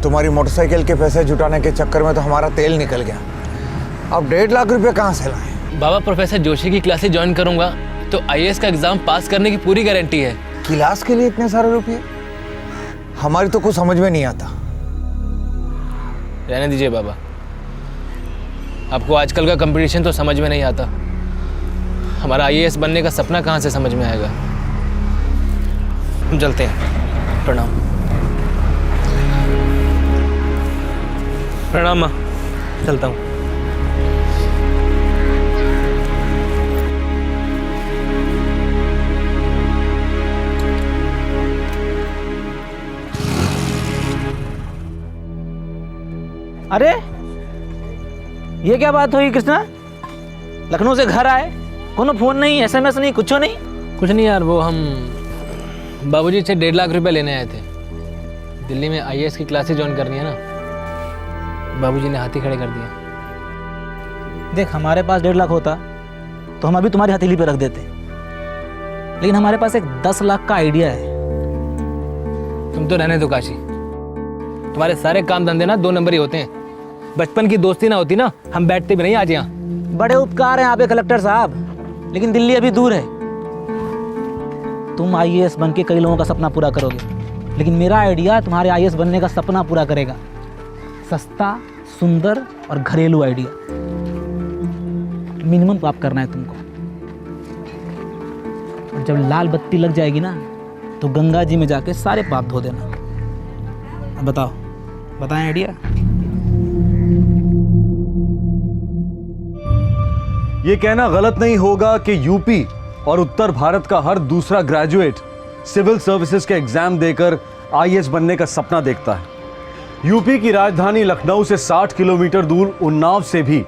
तुम्हारी मोटरसाइकिल के पैसे जुटाने के चक्कर में तो हमारा तेल निकल गया। अब 1.5 लाख रुपए कहाँ से लाएं? बाबा प्रोफेसर जोशी की क्लासेस ज्वाइन करूंगा तो आईएएस का एग्जाम पास करने की पूरी गारंटी है। क्लास के लिए इतने सारे रुपये? हमारी तो कुछ समझ में नहीं आता। रहने दीजिए बाबा, आपको आजकल का कंपटीशन तो समझ में नहीं आता, हमारा आईएएस बनने का सपना कहाँ से समझ में आएगा। हम चलते हैं। प्रणाम। प्रणाम माँ, चलता हूँ। अरे ये क्या बात हुई कृष्णा? लखनऊ से घर आए, कोनो फोन नहीं, एसएमएस नहीं, कुछ नहीं? कुछ नहीं यार, वो हम बाबूजी से 1.5 लाख रुपए लेने आए थे। दिल्ली में आईएएस की क्लासेस ज्वाइन करनी है ना, बाबूजी ने हाथी खड़े कर दिया। देख, हमारे पास 1.5 लाख होता तो हम अभी तुम्हारी हथेली पे रख देते, लेकिन हमारे पास एक 10 लाख का आइडिया है। तुम तो रहने दो काशी, तुम्हारे सारे काम धंधे ना 2 नंबर ही होते हैं। बचपन की दोस्ती ना होती ना, हम बैठते भी नहीं आज यहाँ। बड़े उपकार हैं आप कलेक्टर साहब, लेकिन दिल्ली अभी दूर है। तुम आईएएस बन के कई लोगों का सपना पूरा करोगे, लेकिन मेरा आइडिया तुम्हारे आईएएस बनने का सपना पूरा करेगा। सस्ता, सुंदर और घरेलू आइडिया। मिनिमम पाप करना है तुमको, और जब लाल बत्ती लग जाएगी ना तो गंगा जी में जाके सारे पाप धो देना। अब बताओ, बताएं आइडिया? ये कहना गलत नहीं होगा कि यूपी और उत्तर भारत का हर दूसरा ग्रेजुएट सिविल सर्विसेज के एग्जाम देकर आईएएस बनने का सपना देखता है। यूपी की राजधानी लखनऊ से 60 किलोमीटर दूर उन्नाव से भी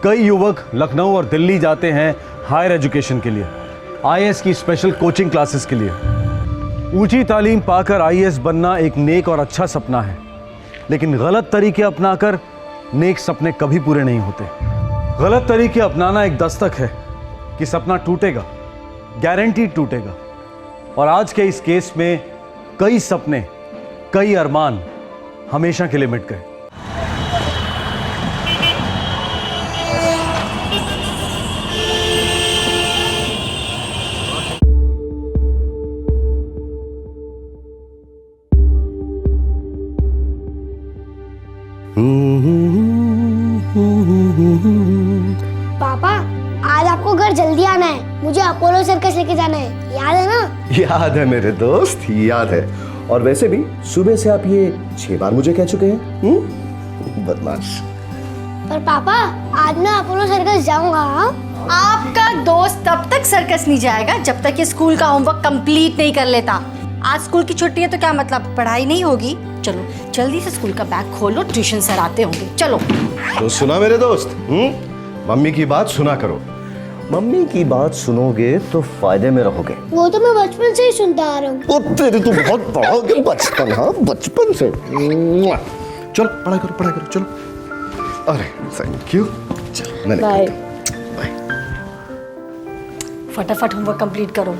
कई युवक लखनऊ और दिल्ली जाते हैं हायर एजुकेशन के लिए, आईएएस की स्पेशल कोचिंग क्लासेस के लिए। ऊंची तालीम पाकर आईएएस बनना एक नेक और अच्छा सपना है, लेकिन गलत तरीके अपनाकर नेक सपने कभी पूरे नहीं होते। गलत तरीके अपनाना एक दस्तक है कि सपना टूटेगा, गारंटीड टूटेगा। और आज के इस केस में कई सपने, कई अरमान हमेशा के लिए मिट गए। पापा, आज आपको घर जल्दी आना है, मुझे अपोलो सर्कस लेके जाना है, याद है ना? याद है मेरे दोस्त, याद है। और वैसे भी सुबह से आप ये 6 बार मुझे कह चुके हैं। बदमाश। पर पापा, आज मैं अपोलो सर्कस जाऊंगा। आपका दोस्त तब तक सर्कस नहीं जाएगा जब तक ये स्कूल का होमवर्क कंप्लीट नहीं कर लेता। आज स्कूल की छुट्टी है तो क्या मतलब पढ़ाई नहीं होगी? चलो जल्दी से स्कूल का बैग खोलो, ट्यूशन सर आते होंगे। चलो। तो सुना मेरे दोस्त, मम्मी की बात सुना करो। मम्मी की बात सुनोगे तो फायदे में रहोगे। वो तो मैं बचपन से ही सुनता आ रहा हूँ। तेरे तो बहुत बड़ा हो गया बचपन। हाँ, बचपन से। चलो पढ़ाई करो, पढ़ाई करो, चलो। अरे थैंक यू। चलो मैंने बाय। बाय। फटाफट होमवर्क कंप्लीट करो।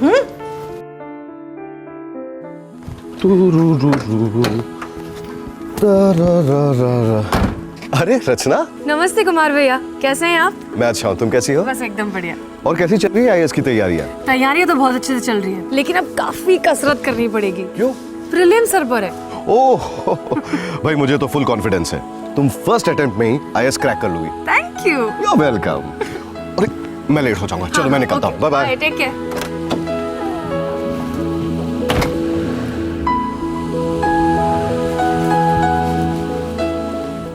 अरे रचना। नमस्ते कुमार भैया, कैसे हैं आप? मैं अच्छा हूँ, तुम कैसी हो? बस एकदम बढ़िया। और कैसी चल रही है आईएएस की तैयारियां? तैयारियां तो बहुत अच्छे से चल रही हैं, लेकिन अब काफी कसरत करनी पड़ेगी। क्यों? प्रीलिम सर पर है। ओह भाई, मुझे तो फुल कॉन्फिडेंस है, तुम फर्स्ट अटेम्प्ट में ही आईएएस क्रैक कर लोगी। Thank you. You are welcome. अरे मैं लेट हो जाऊंगा, चलो मैं निकलता हूँ। Bye bye. Take care.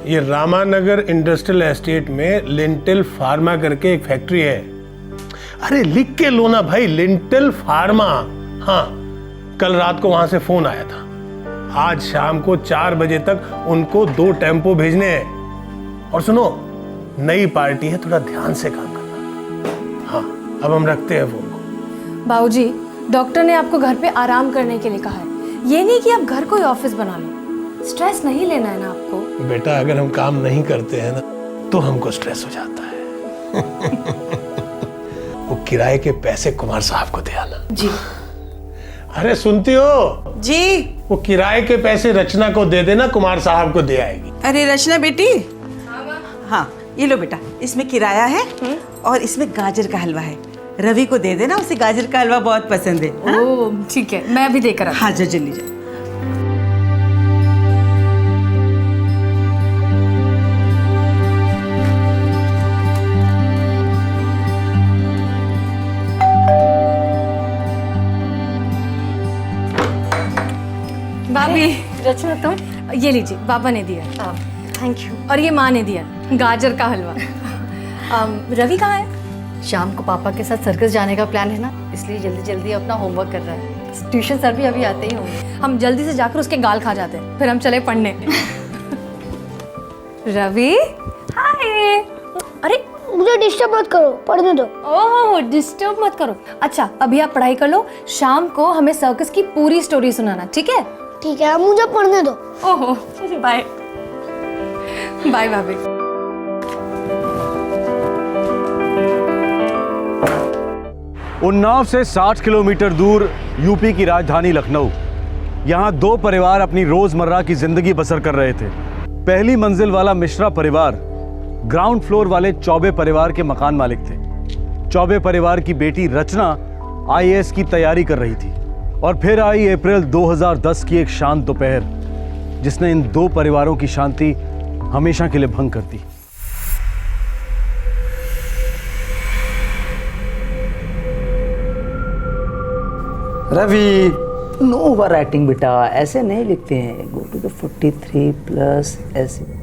ये रामानगर इंडस्ट्रियल एस्टेट में लिंटल फार्मा करके एक फैक्ट्री है। अरे लिख के लो ना भाई, लिंटल फार्मा। हाँ, कल रात को वहां से फोन आया था। आज शाम को 4 बजे तक उनको 2 टेम्पो भेजने हैं। और सुनो, नई पार्टी है, थोड़ा ध्यान से काम करना। हाँ, अब हम रखते हैं फोन को। बाबूजी, डॉक्टर ने आपको घर पे आराम करने के लिए कहा है, ये नहीं कि आप घर को ही ऑफिस बना लो। स्ट्रेस नहीं लेना है ना आपको। बेटा, अगर हम काम नहीं करते हैं ना तो हमको स्ट्रेस हो जाता है। वो किराए के पैसे कुमार साहब को दे आना। जी। अरे सुनती हो? जी। वो किराए के पैसे रचना को दे देना, कुमार साहब को दे आएगी। अरे रचना बेटी। हाँ ये लो बेटा, इसमें किराया है और इसमें गाजर का हलवा है। रवि को दे देना, उसे गाजर का हलवा बहुत पसंद है। ओह ठीक है, मैं अभी देकर आती हूँ। हाँ जो जल्दी जा। भाभी, रचना तुम ये लीजिए, पापा ने दिया। Thank you. और ये माँ ने दिया गाजर का हलवा। रवि कहाँ है? शाम को पापा के साथ सर्कस जाने का प्लान है ना, इसलिए जल्दी जल्दी अपना होमवर्क कर रहा है। ट्यूशन सर भी अभी आते ही होंगे। हम जल्दी से जाकर उसके गाल खा जाते हैं, फिर हम चले पढ़ने। रवि हाय। अरे मुझे डिस्टर्ब मत करो, पढ़ने दो। ओह डिस्टर्ब मत करो। अच्छा अभी आप पढ़ाई कर लो, शाम को हमें सर्कस की पूरी स्टोरी सुनाना, ठीक है? ठीक है, मुझे पढ़ने दो। ओहो बाय बाय भाभी। उन्नाव से 60 किलोमीटर दूर यूपी की राजधानी लखनऊ। यहाँ दो परिवार अपनी रोजमर्रा की जिंदगी बसर कर रहे थे। पहली मंजिल वाला मिश्रा परिवार ग्राउंड फ्लोर वाले चौबे परिवार के मकान मालिक थे। चौबे परिवार की बेटी रचना आईएएस की तैयारी कर रही थी। और फिर आई अप्रैल 2010 की एक शांत दोपहर, जिसने इन दो परिवारों की शांति हमेशा के लिए भंग कर दी। रवि, नो ओवर राइटिंग बेटा, ऐसे नहीं लिखते हैं। गो टू द 43 प्लस ऐसे।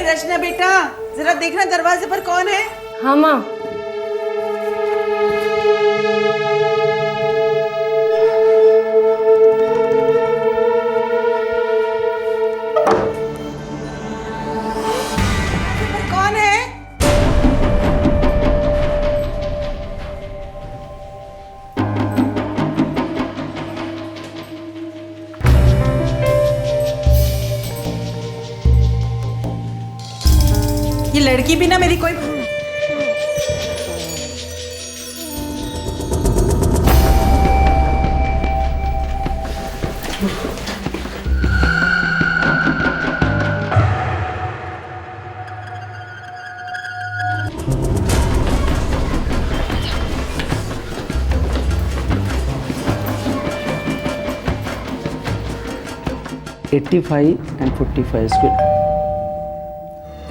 रचना बेटा जरा देखना दरवाजे पर कौन है। हाँ माँ। कौन है? ये लड़की भी ना मेरी कोई।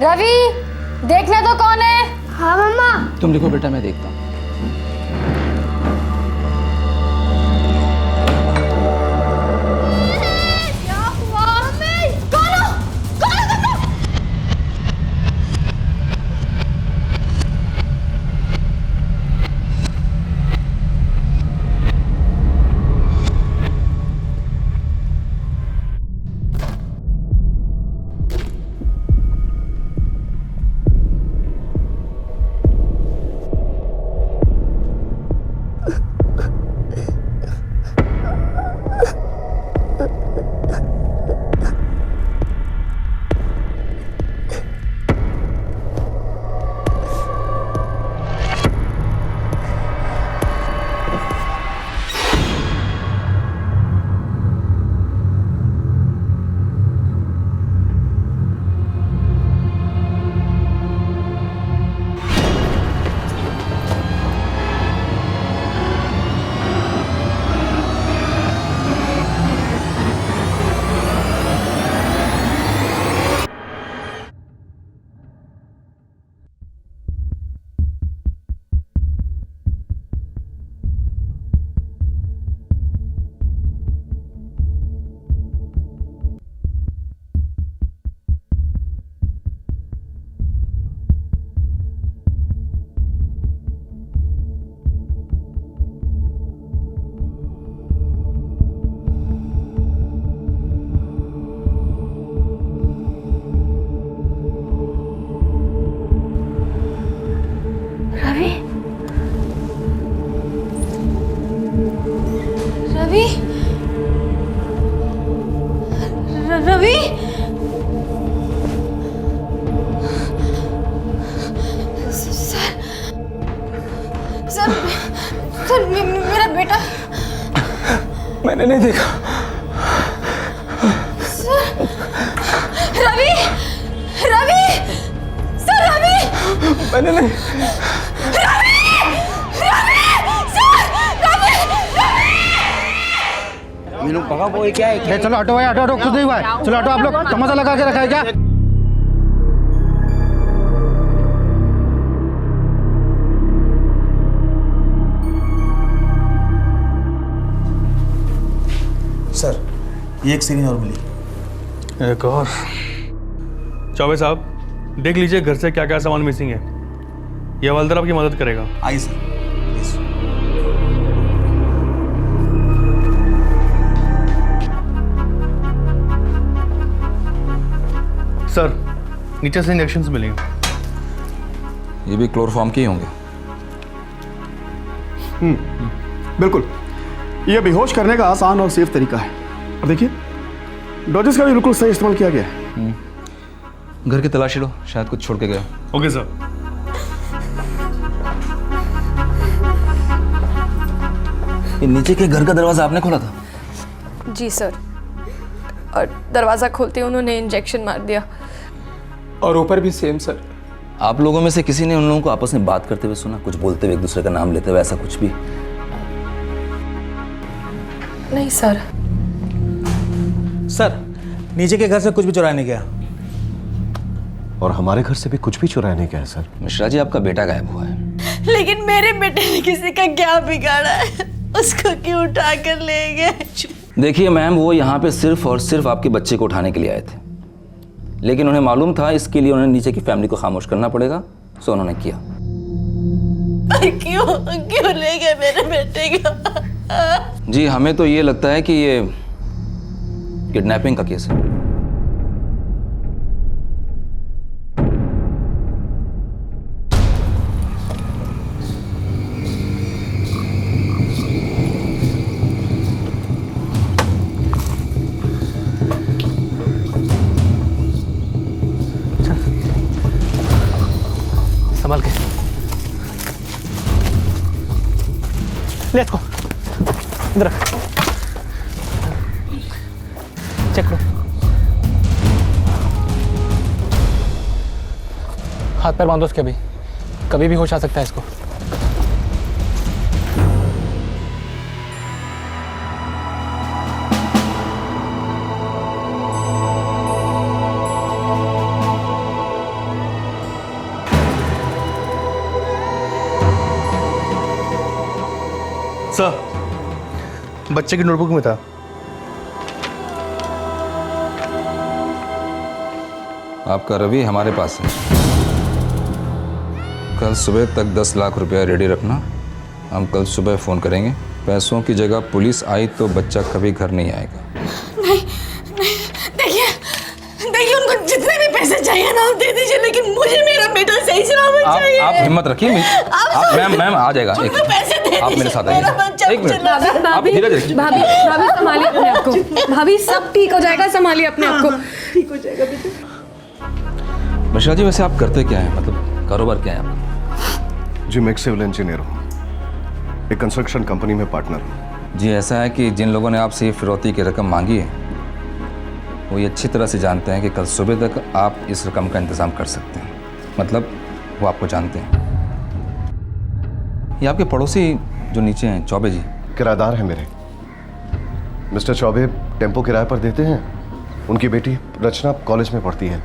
रवि देखना तो कौन है? हाँ मम्मा। तुम लिखो बेटा, मैं देखता हूँ। मैंने नहीं। चलो ऑटो भाई, ऑटो कुछ नहीं हुआ है। चलो ऑटो, आप लोग तमाशा लगा के रखा है क्या? सर, ये एक सीरीज और मिली। एक और। चौबे साहब, देख लीजिए घर से क्या क्या सामान मिसिंग है। ये हवलदार आपकी मदद करेगा। आइए सर, प्लीज। सर, नीचे से इंजेक्शंस मिलेंगे। ये भी क्लोरोफॉर्म के ही होंगे। बिल्कुल, यह बेहोश करने का आसान और सेफ तरीका है। और देखिए, डोजेस का भी बिल्कुल सही इस्तेमाल किया गया है। घर की तलाशी लो, शायद कुछ छोड़ के गया। Okay sir. ये नीचे के घर का दरवाजा आपने खोला था? जी सर, और दरवाज़ा खोलते ही उन्होंने इंजेक्शन मार दिया। और ऊपर भी सेम सर। आप लोगों में से किसी ने उन लोगों को आपस में बात करते हुए सुना? कुछ बोलते हुए, एक दूसरे का नाम लेते हुए, ऐसा कुछ भी? नहीं सर। सर, नीचे के घर से कुछ भी चुराया नहीं गया। और हमारे घर से भी कुछ भी चुराया नहीं गया सर। मिश्रा जी, आपका बेटा गायब हुआ है। लेकिन मेरे बेटे ने किसी का क्या बिगाड़ा है? उसको क्यों उठा कर ले गए? देखिए मैम, वो यहाँ पे सिर्फ और सिर्फ आपके बच्चे को उठाने के लिए आए थे, लेकिन उन्हें मालूम था इसके लिए उन्हें नीचे की फैमिली को खामोश करना पड़ेगा, सो उन्होंने किया। क्यों ले गए मेरे बेटे को? जी, हमें तो ये लगता है कि ये किडनैपिंग का केस है। संभाल के। Let's go. इधर रख। चेक लो। हाथ पैर बांधो उसके, कभी भी होश आ सकता है इसको। सर, बच्चे की नोटबुक में था। आपका रवि हमारे पास है। कल सुबह तक 10 लाख रुपया रेडी रखना। हम कल सुबह फ़ोन करेंगे। पैसों की जगह पुलिस आई तो बच्चा कभी घर नहीं आएगा। नहीं, देखिए उनको जितने भी पैसे चाहिए ना दे दीजिए, लेकिन मुझे मेरा बेटा सही सलामत चाहिए। आप हिम्मत रखिए। मैम आ जाएगा। एक पैसे दे आप मेरे साथ आइए। एक मिनट, आप भाभी धीरज रखिए। भाभी संभालिए अपने आप को। भाभी सब ठीक हो जाएगा, संभालिए अपने आप को। ठीक हो जाएगा बेटा। मिश्रा जी, वैसे आप करते क्या है? मतलब कारोबार क्या है आपका? जी, मैं एक सिविल इंजीनियर हूँ, एक कंस्ट्रक्शन कंपनी में पार्टनर हूँ। जी, ऐसा है कि जिन लोगों ने आपसे ये फिरौती की रकम मांगी है, वो ये अच्छी तरह से जानते हैं कि कल सुबह तक आप इस रकम का इंतज़ाम कर सकते हैं। मतलब वो आपको जानते हैं। ये आपके पड़ोसी जो नीचे हैं, चौबे जी, किराएदार हैं मेरे। मिस्टर चौबे टेम्पो किराए पर देते हैं। उनकी बेटी रचना कॉलेज में पढ़ती है,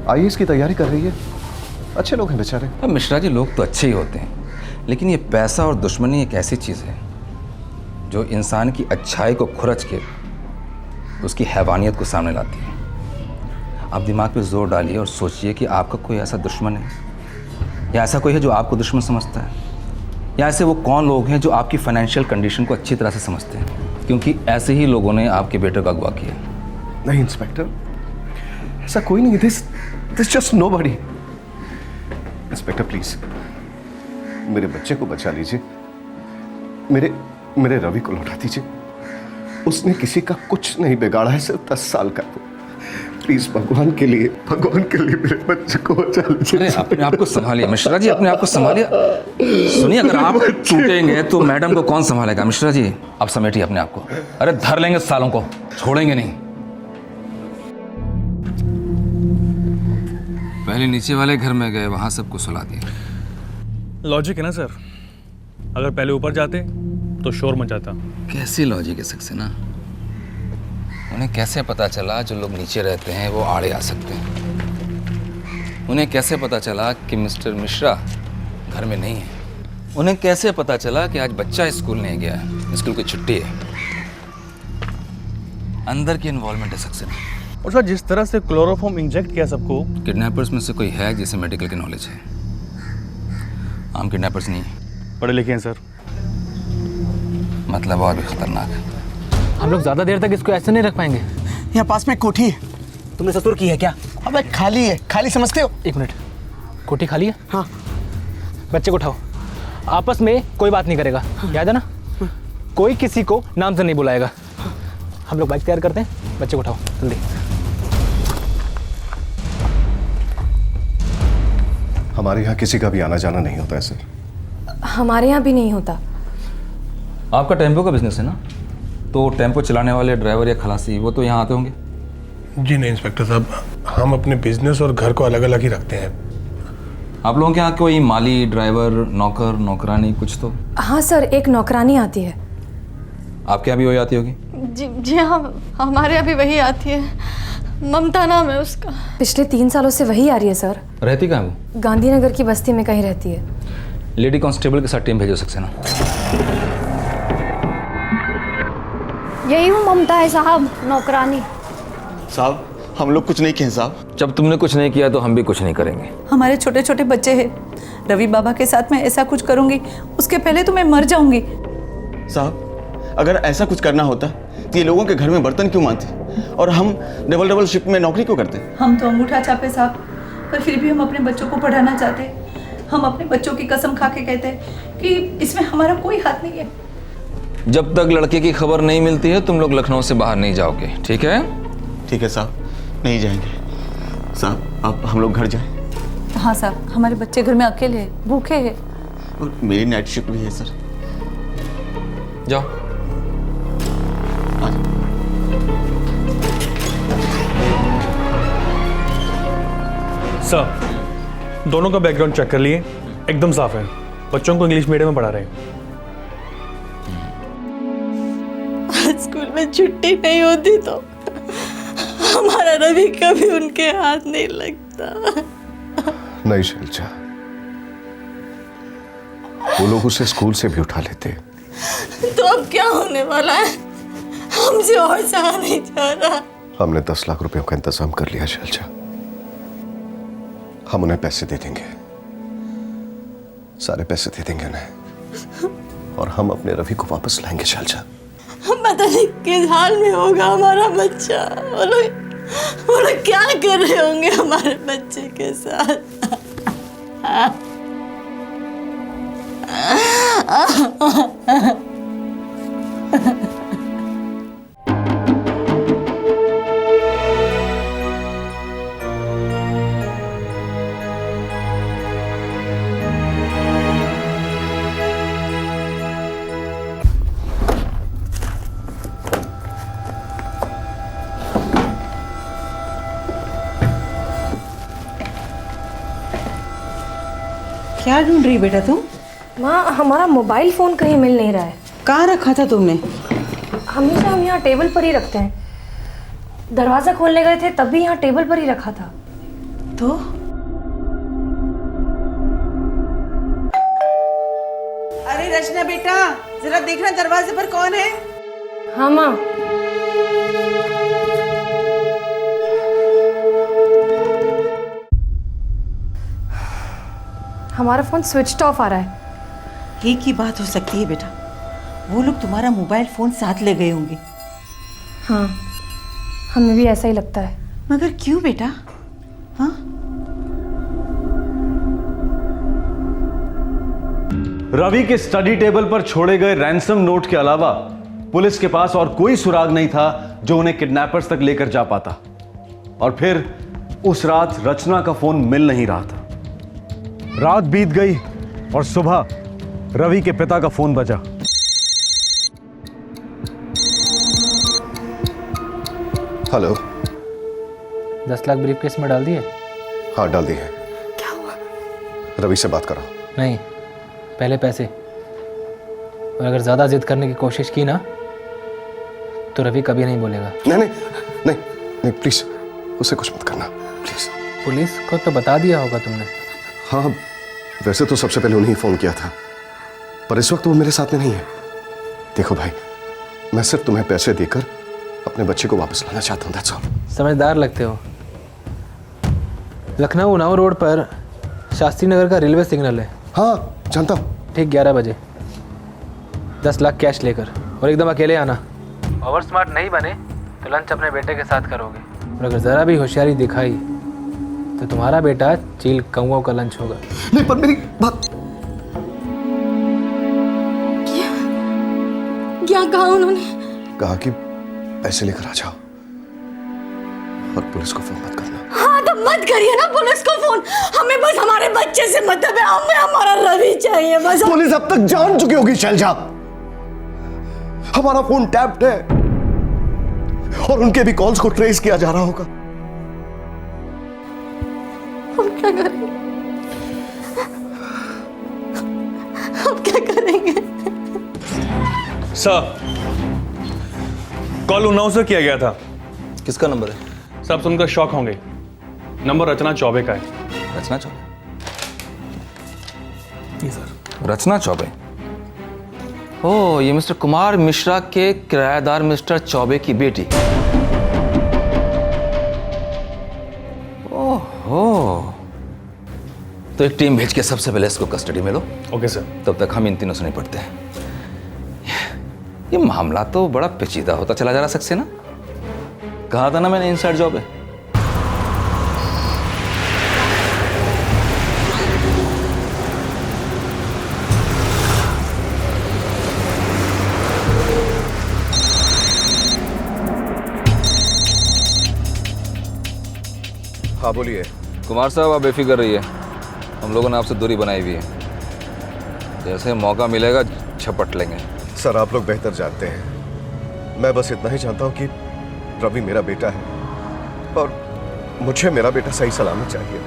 आईएएस की तैयारी कर रही है। अच्छे लोग हैं बेचारे। अब मिश्रा जी, लोग तो अच्छे ही होते हैं, लेकिन ये पैसा और दुश्मनी एक ऐसी चीज़ है जो इंसान की अच्छाई को खुरच के उसकी हैवानियत को सामने लाती है। आप दिमाग पे जोर डालिए और सोचिए कि आपका कोई ऐसा दुश्मन है, या ऐसा कोई है जो आपको दुश्मन समझता है, या ऐसे वो कौन लोग हैं जो आपकी फाइनेंशियल कंडीशन को अच्छी तरह से समझते हैं, क्योंकि ऐसे ही लोगों ने आपके बेटे का अगवा किया। नहीं इंस्पेक्टर, ऐसा कोई नहीं। This just nobody. Inspector please मेरे बच्चे को बचा लीजिए। मेरे रवि को लौटा दीजिए। उसने किसी का कुछ नहीं बिगाड़ा है, सिर्फ 10 साल का। प्लीज भगवान के लिए मेरे बच्चे को बचा लीजिए। अरे अपने आप को संभालिए मिश्रा जी, अपने आप को संभालिए। सुनिए, अगर आप टूटेंगे तो मैडम को कौन संभालेगा? मिश्रा जी, आप समेटिए अपने आप को। अरे धर लेंगे सालों को, छोड़ेंगे नहीं। पहले नीचे वाले घर में गए, वहाँ सबको सुला दिया। लॉजिक है ना सर, अगर पहले ऊपर जाते तो शोर मचाता। कैसी लॉजिक है सक्सेना? उन्हें कैसे पता चला जो लोग नीचे रहते हैं वो आड़े आ सकते हैं? उन्हें कैसे पता चला कि मिस्टर मिश्रा घर में नहीं है? उन्हें कैसे पता चला कि आज बच्चा स्कूल नहीं गया है, स्कूल की छुट्टी है? अंदर की इन्वॉल्वमेंट है सक्सेना। और सर जिस तरह से क्लोरोफॉर्म इंजेक्ट किया सबको, किडनैपर्स में से कोई है जिसे मेडिकल की नॉलेज है? आम किडनैपर्स नहीं है, पढ़े लिखे हैं सर। मतलब और भी खतरनाक है। हम लोग ज़्यादा देर तक इसको ऐसे नहीं रख पाएंगे। यहाँ पास में एक कोठी है, तुमने ससुर की है क्या? अबे खाली है, खाली समझते हो? एक मिनट, कोठी खाली है? हाँ। बच्चे को उठाओ, आपस में कोई बात नहीं करेगा, याद है ना? कोई किसी को नाम से नहीं बुलाएगा। हम लोग बाइक तैयार करते हैं, बच्चे को उठाओ जल्दी। हमारे यहाँ किसी का भी आना जाना नहीं होता है सर। हमारे यहाँ भी नहीं होता। आपका टेम्पो का बिजनेस है ना, तो टेम्पो चलाने वाले ड्राइवर या खलासी वो तो यहाँ आते होंगे? जी नहीं इंस्पेक्टर साहब, हम अपने बिजनेस और घर को अलग अलग ही रखते हैं। आप लोगों के यहाँ कोई माली, ड्राइवर, नौकर, नौकरानी कुछ तो? हाँ सर, एक नौकरानी आती है। आपके यहाँ भी वही आती होगी? जी हाँ, हमारे यहाँ भी वही आती है, ममता नाम है उसका। पिछले 3 सालों से वही आ रही है सर। रहती कहाँ वो? गांधीनगर की बस्ती में कहीं रहती है। लेडी कांस्टेबल के साथ टीम भेजो सक्सेना। यही हूँ ममता है साहब, नौकरानी। साहब हम लोग कुछ नहीं किए साहब। जब तुमने कुछ नहीं किया तो हम भी कुछ नहीं करेंगे। हमारे छोटे छोटे बच्चे हैं, रवि बाबा के साथ मैं ऐसा कुछ करूंगी उसके पहले तो मैं मर जाऊंगी। साहब अगर ऐसा कुछ करना होता तो ये लोगों के घर में बर्तन क्यों मानते और हम डबल शिफ्ट में नौकरी क्यों करते? हम तो अंगूठा छापे साहब, पर फिर भी हम अपने बच्चों को पढ़ाना चाहते। हम अपने बच्चों की कसम खा के कहते हैं कि इसमें हमारा कोई हाथ नहीं है। जब तक लड़के की खबर नहीं मिलती है तुम लोग लखनऊ से बाहर नहीं जाओगे, ठीक है? ठीक है साहब, नहीं जाएंगे साहब। आप हम लोग घर जाएं। हाँ साहब, हमारे बच्चे घर में अकेले हैं, भूखे हैं। और मेरी नाइट शिफ्ट भी है सर। जाओ। सर दोनों का बैकग्राउंड चेक कर लिए, एकदम साफ है। बच्चों को इंग्लिश मीडियम में पढ़ा रहे हैं। स्कूल में छुट्टी नहीं होती तो हमारा रवि कभी उनके हाथ नहीं लगता। नहीं शैलजा, वो लोग उसे स्कूल से भी उठा लेते। तो अब क्या होने वाला है? हमसे और सहा नहीं जा रहा। हमने 10 लाख रुपयों का इंतजाम कर लिया शैलजा, हम उन्हें पैसे दे देंगे, सारे पैसे दे देंगे उन्हें, और हम अपने रवि को वापस लाएंगे शैलजा। पता नहीं किस हाल में होगा हमारा बच्चा। वो लोग क्या कर रहे होंगे हमारे बच्चे के साथ। क्या ढूंढ रही बेटा तुम? माँ, हमारा मोबाइल फ़ोन कहीं मिल नहीं रहा है। कहाँ रखा था तुमने? हमेशा हम यहाँ टेबल पर ही रखते हैं। दरवाज़ा खोलने गए थे तब भी यहाँ टेबल पर ही रखा था। तो अरे रचना बेटा, जरा देखना दरवाजे पर कौन है। हाँ माँ। हमारा फ़ोन स्विच ऑफ आ रहा है। एक ही बात हो सकती है बेटा, वो लोग तुम्हारा मोबाइल फ़ोन साथ ले गए होंगे। हाँ, हमें भी ऐसा ही लगता है। मगर क्यों बेटा? हाँ, रवि के स्टडी टेबल पर छोड़े गए रैंसम नोट के अलावा पुलिस के पास और कोई सुराग नहीं था जो उन्हें किडनैपर्स तक लेकर जा पाता। और फिर उस रात रचना का फोन मिल नहीं रहा था। रात बीत गई और सुबह रवि के पिता का फोन बजा। हेलो। 10 लाख ब्रीफकेस में डाल दिए? हाँ डाल दी है। क्या हुआ? रवि से बात करो। नहीं, पहले पैसे। और अगर ज़्यादा जिद करने की कोशिश की ना तो रवि कभी नहीं बोलेगा। नहीं नहीं नहीं नहीं प्लीज, उसे कुछ मत करना प्लीज। पुलिस को तो बता दिया होगा तुमने। हाँ वैसे तो सबसे पहले उन्हें फोन किया था, पर इस वक्त वो मेरे साथ में नहीं है। देखो भाई, मैं सिर्फ तुम्हें पैसे देकर अपने बच्चे को वापस लाना चाहता हूँ, दैट्स ऑल। समझदार लगते हो। लखनऊ उन्नाव रोड पर शास्त्री नगर का रेलवे सिग्नल है। हाँ जानता हूँ। ठीक 11 बजे 10 लाख कैश लेकर, और एकदम अकेले आना। ओवर स्मार्ट नहीं बने तो लंच अपने बेटे के साथ करोगे, और अगर ज़रा भी होशियारी दिखाई तो तुम्हारा बेटा चील कौओं का लंच होगा। नहीं पर मेरी बात। क्या कहा उन्होंने? कहा कि पैसे लेकर आ जाओ और पुलिस को फोन मत करना। हाँ तो मत करिए ना पुलिस को फोन, हमें बस हमारे बच्चे से मतलब है, हमें हमारा रवि चाहिए बस। पुलिस अब तक जान चुकी होगी शैलजा, हमारा फोन टैप्ड है और उनके भी कॉल्स को ट्रेस किया जा रहा होगा। हम क्या करेंगे? हम क्या करेंगे? सर, कॉल उन्नाव से किया गया था। किसका नंबर है? सब सुनकर शॉक होंगे। नंबर रचना चौबे का है। रचना चौबे? जी सर। रचना चौबे? ओह, ये मिस्टर कुमार मिश्रा के किराएदार मिस्टर चौबे की बेटी। ओहो, तो एक टीम भेज के सबसे पहले इसको कस्टडी में लो। Okay sir. तब तक हम इन तीनों से निपटते हैं। ये मामला तो बड़ा पेचीदा होता चला जा रहा सक्सेना। कहा था ना मैंने, इनसाइड जॉब है। हाँ बोलिए। कुमार साहब, आप बेफिक्र रहिए, हम लोगों ने आपसे दूरी बनाई हुई है। जैसे मौका मिलेगा झपट लेंगे। सर आप लोग बेहतर जानते हैं, मैं बस इतना ही जानता हूँ कि रवि मेरा बेटा है और मुझे मेरा बेटा सही सलामत चाहिए।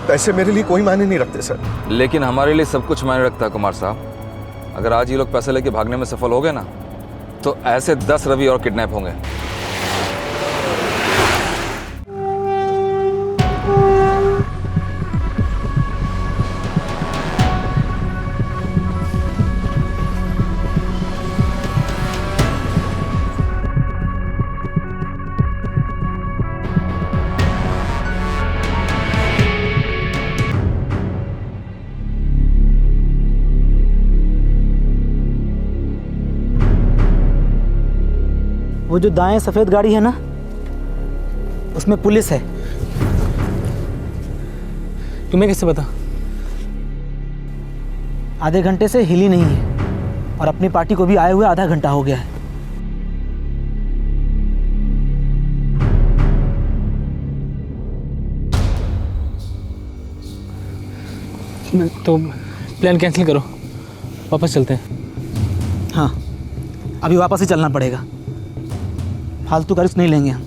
पैसे मेरे लिए कोई मायने नहीं रखते सर। लेकिन हमारे लिए सब कुछ मायने रखता है कुमार साहब। अगर आज ये लोग पैसे लेके भागने में सफल हो गए ना, तो ऐसे 10 रवि और किडनैप होंगे। वो जो दाएं सफ़ेद गाड़ी है ना, उसमें पुलिस है। तुम्हें कैसे पता? आधे घंटे से हिली नहीं है और अपनी पार्टी को भी आए हुए आधा घंटा हो गया है। तो प्लान कैंसिल करो, वापस चलते हैं। हाँ, अभी वापस ही चलना पड़ेगा, फालतू का रिस्क नहीं लेंगे हम।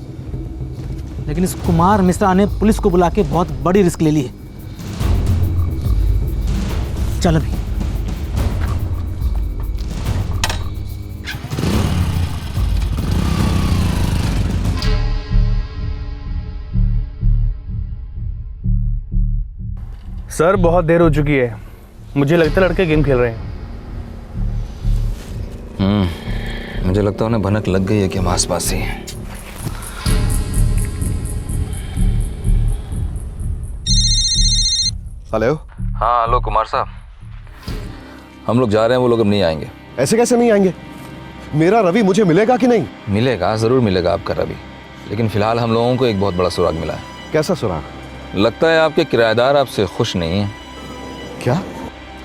लेकिन इस कुमार मिश्रा ने पुलिस को बुला के बहुत बड़ी रिस्क ले ली है। चल अभी। सर बहुत देर हो चुकी है, मुझे लगता है लड़के गेम खेल रहे हैं। मुझे लगता है उन्हें भनक लग गई है कि हम आसपास ही हैं। हेलो। हाँ हेलो कुमार साहब, हम लोग जा रहे हैं, वो लोग अब नहीं आएंगे। ऐसे कैसे नहीं आएंगे? मेरा रवि मुझे मिलेगा कि नहीं? मिलेगा, ज़रूर मिलेगा आपका रवि, लेकिन फिलहाल हम लोगों को एक बहुत बड़ा सुराग मिला है। कैसा सुराग? लगता है आपके किराएदार आपसे खुश नहीं है। क्या?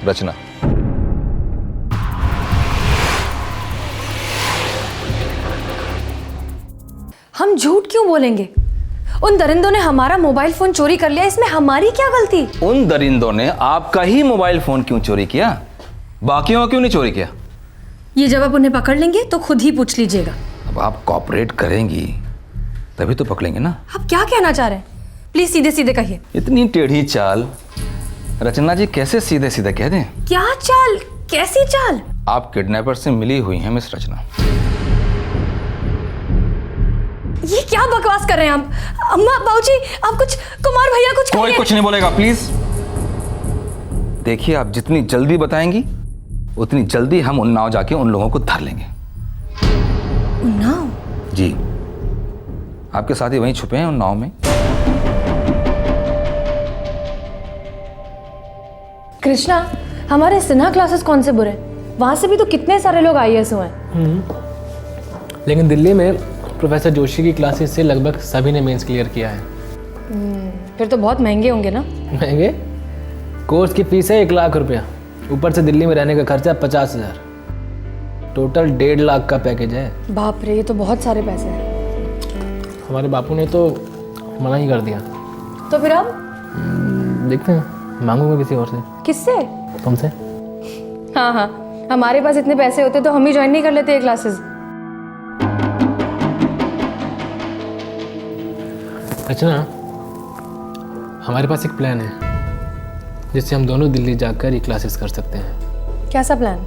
रचना। हम झूठ क्यों बोलेंगे? उन दरिंदों ने हमारा मोबाइल फोन चोरी कर लिया, इसमें हमारी क्या गलती? उन दरिंदों ने आपका ही मोबाइल फोन क्यों चोरी किया? बाकियों का क्यों नहीं चोरी किया? ये जब आप उन्हें पकड़ लेंगे तो खुद ही पूछ लीजिएगा। अब आप कॉपरेट करेंगी तभी तो पकड़ेंगे ना। आप क्या कहना चाह रहे हैं? प्लीज सीधे सीधे कहिए। इतनी टेढ़ी चाल रचना जी कैसे सीधे सीधे कह दें? क्या चाल? कैसी चाल? आप किडनैपर से मिली हुई हैं मिस रचना। ये क्या बकवास कर रहे हैं आप? अम्मा, बाबूजी, आप कुछ, कुमार भैया कुछ कोई कहिए। कुछ नहीं बोलेगा प्लीज। देखिए, आप जितनी जल्दी बताएंगी उतनी जल्दी हम उन्नाव जाके उन लोगों को धर लेंगे। उन्नाव? जी, आपके साथी वहीं छुपे हैं उन्नाव में। कृष्णा, हमारे सिन्हा क्लासेस कौन से बुरे? वहां से भी तो कितने सारे लोग आईएएस हुए हैं। लेकिन दिल्ली में प्रोफेसर जोशी की क्लासेस से लगभग सभी ने मेंस क्लियर किया है। फिर तो बहुत महंगे होंगे ना? महंगे? कोर्स की फीस है 1 लाख रुपया, ऊपर से दिल्ली में रहने का खर्चा 50,000, टोटल 1.5 लाख का पैकेज है। बाप रे, ये तो बहुत सारे पैसे हैं। हमारे बापू ने तो मना ही कर दिया। तो फिर अब देखते हैं, मांगूंगा किसी और से। किससे? तुमसे। हाँ हाँ, हमारे पास इतने पैसे होते तो हम ही ज्वाइन नहीं कर लेते ये क्लासेस। अच्छा, हमारे पास एक प्लान है जिससे हम दोनों दिल्ली जाकर ये क्लासेस कर सकते हैं। कैसा प्लान?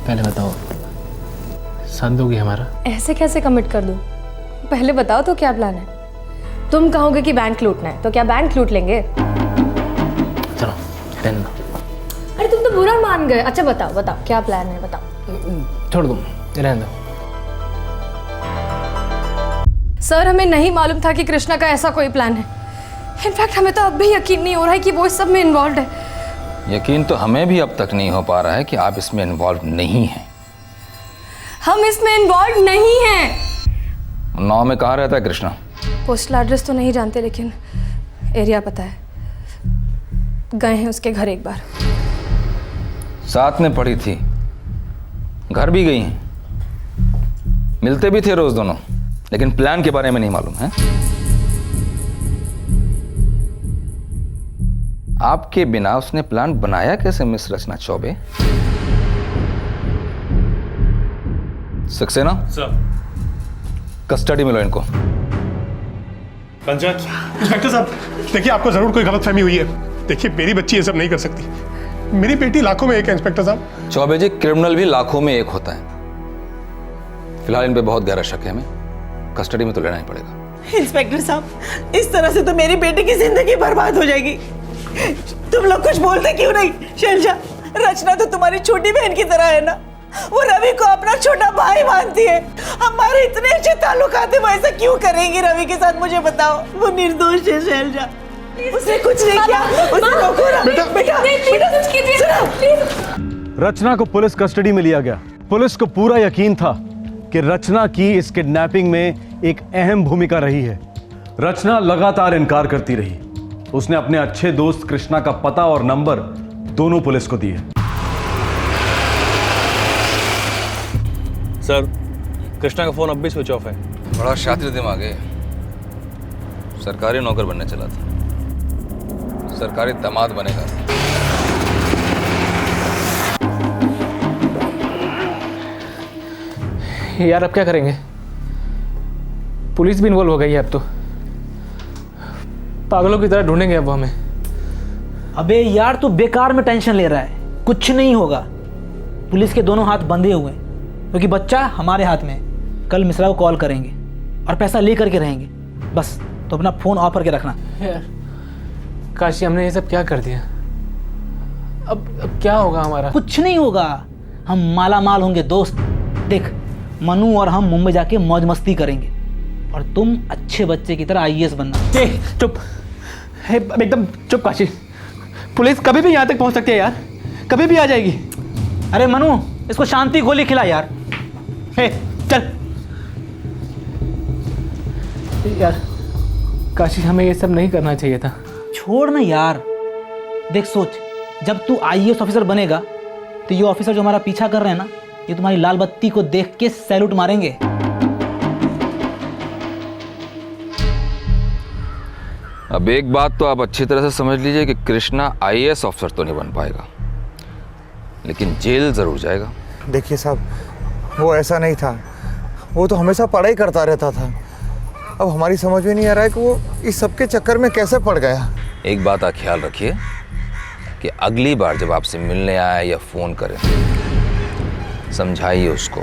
पहले बताओ, साथ दोगी हमारा? ऐसे कैसे कमिट कर दूं? पहले बताओ तो क्या प्लान है? तुम कहोगे कि बैंक लूटना है तो क्या बैंक लूट लेंगे? चलो रहने दो। अरे तुम तो बुरा मान गए। अच्छा बताओ बताओ, क्या प्लान है बताओ। छोड़ दो, रहने दो। सर, हमें नहीं मालूम था कि कृष्णा का ऐसा कोई प्लान है। इनफैक्ट हमें तो अब भी यकीन नहीं हो रहा है कि वो इस सब में इन्वॉल्व है। यकीन तो हमें भी अब तक नहीं हो पा रहा है कि आप इसमें इन्वॉल्व नहीं हैं। हम इसमें इन्वॉल्व नहीं हैं। उन्नाव में कहाँ रहता है कृष्णा? पोस्टल एड्रेस तो नहीं जानते, लेकिन एरिया पता है। गए हैं उसके घर एक बार। साथ में पढ़ी थी, घर भी गई हैं, मिलते भी थे रोज दोनों, लेकिन प्लान के बारे में नहीं मालूम है। आपके बिना उसने प्लान बनाया कैसे मिस रचना चौबे? सक्सेना सर, कस्टडी में लो इनको। पंचायत इंस्पेक्टर साहब, देखिए आपको जरूर कोई गलतफहमी हुई है। देखिए, मेरी बच्ची ये सब नहीं कर सकती। मेरी बेटी लाखों में एक है इंस्पेक्टर साहब। चौबे जी, क्रिमिनल भी लाखों में एक होता है। फिलहाल इन पे बहुत गहरा शक है, हमें कस्टडी में तो लेना ही पड़ेगा। इंस्पेक्टर साहब, इस तरह से तो मेरी बेटी की जिंदगी बर्बाद हो जाएगी। तुम लोग कुछ बोलते क्यों नहीं? शैलजा, रचना तो तुम्हारी छोटी बहन की तरह है ना। वो रवि को अपना छोटा भाई मानती है। हमारे इतने अच्छे ताल्लुकात है, वो ऐसा क्यों करेंगी रवि के साथ? मुझे बताओ। वो निर्दोष है शैलजा, उसने कुछ नहीं किया। बेटा रचना को पुलिस कस्टडी में लिया गया। पुलिस को पूरा यकीन था कि रचना की इस किडनैपिंग में एक अहम भूमिका रही है। रचना लगातार इनकार करती रही। उसने अपने अच्छे दोस्त कृष्णा का पता और नंबर दोनों पुलिस को दिए। सर, कृष्णा का फोन अब भी स्विच ऑफ है। बड़ा शातिर दिमाग है, सरकारी नौकर बनने चला था, सरकारी दामाद बनेगा। यार अब क्या करेंगे? पुलिस भी इन्वॉल्व हो गई है अब तो। पागलों की तरह ढूंढेंगे अब वो हमें। अबे यार, तू बेकार में टेंशन ले रहा है। कुछ नहीं होगा। पुलिस के दोनों हाथ बंधे हुए हैं, क्योंकि बच्चा हमारे हाथ में है। कल मिश्रा को कॉल करेंगे और पैसा ले करके रहेंगे। बस तो अपना फोन ऑफ करके रखना। यार काशी, हमने ये सब क्या कर दिया? अब क्या होगा हमारा? कुछ नहीं होगा। हम माला माल होंगे दोस्त। देख, मनु और हम मुंबई जाके मौज मस्ती करेंगे और तुम अच्छे बच्चे की तरह आईएएस बनना। चुप, एकदम चुप काशी। पुलिस कभी भी यहाँ तक पहुँच सकती है यार, कभी भी आ जाएगी। अरे मनु, इसको शांति गोली खिला यार। हे चल यार। काशी, हमें ये सब नहीं करना चाहिए था। छोड़ ना यार। देख सोच, जब तू आईएएस ऑफिसर बनेगा तो ये ऑफिसर जो हमारा पीछा कर रहे हैं ना, ये तुम्हारी लाल बत्ती को देख के सैल्यूट मारेंगे। अब एक बात तो आप अच्छी तरह से समझ लीजिए कि कृष्णा आईएएस ऑफिसर तो नहीं बन पाएगा, लेकिन जेल जरूर जाएगा। देखिए साहब, वो ऐसा नहीं था। वो तो हमेशा पढ़ाई करता रहता था। अब हमारी समझ में नहीं आ रहा है कि वो इस सब के चक्कर में कैसे पड़ गया। एक बात का ख्याल रखिए कि अगली बार जब आपसे मिलने आए या फ़ोन करे, समझाइए उसको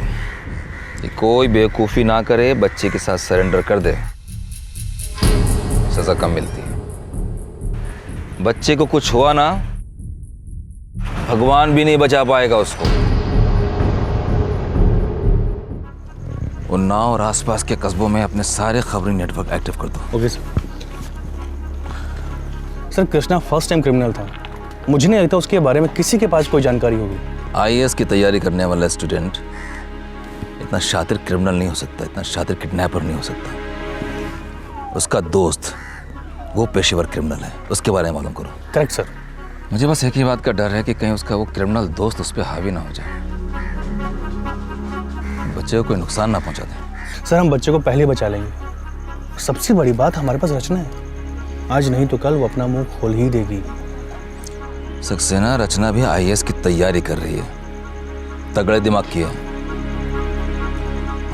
कि कोई बेवकूफ़ी ना करे, बच्चे के साथ सरेंडर कर दे, सज़ा कम मिलती है। बच्चे को कुछ हुआ ना, भगवान भी नहीं बचा पाएगा उसको। उन्नाव और आसपास के कस्बों में अपने सारे खबरी नेटवर्क एक्टिव कर दो। Okay sir. Sir Krishna first time criminal था, मुझे नहीं लगता उसके बारे में किसी के पास कोई जानकारी होगी। आईएएस की तैयारी करने वाला स्टूडेंट इतना शातिर क्रिमिनल नहीं हो सकता, इतना शातिर किडनैपर नहीं हो सकता। उसका दोस्त वो पेशेवर क्रिमिनल है, उसके बारे में मालूम करो। Correct sir. मुझे बस एक ही बात का डर है कि कहीं उसका वो क्रिमिनल दोस्त उस पर हावी ना हो जाए, बच्चे को कोई नुकसान ना पहुंचा दे। सर हम बच्चे को पहले बचा लेंगे। सबसे बड़ी बात हमारे पास रचना है, आज नहीं तो कल वो अपना मुंह खोल ही देगी। सक्सेना, रचना भी आईएएस की तैयारी कर रही है, तगड़े दिमाग की है,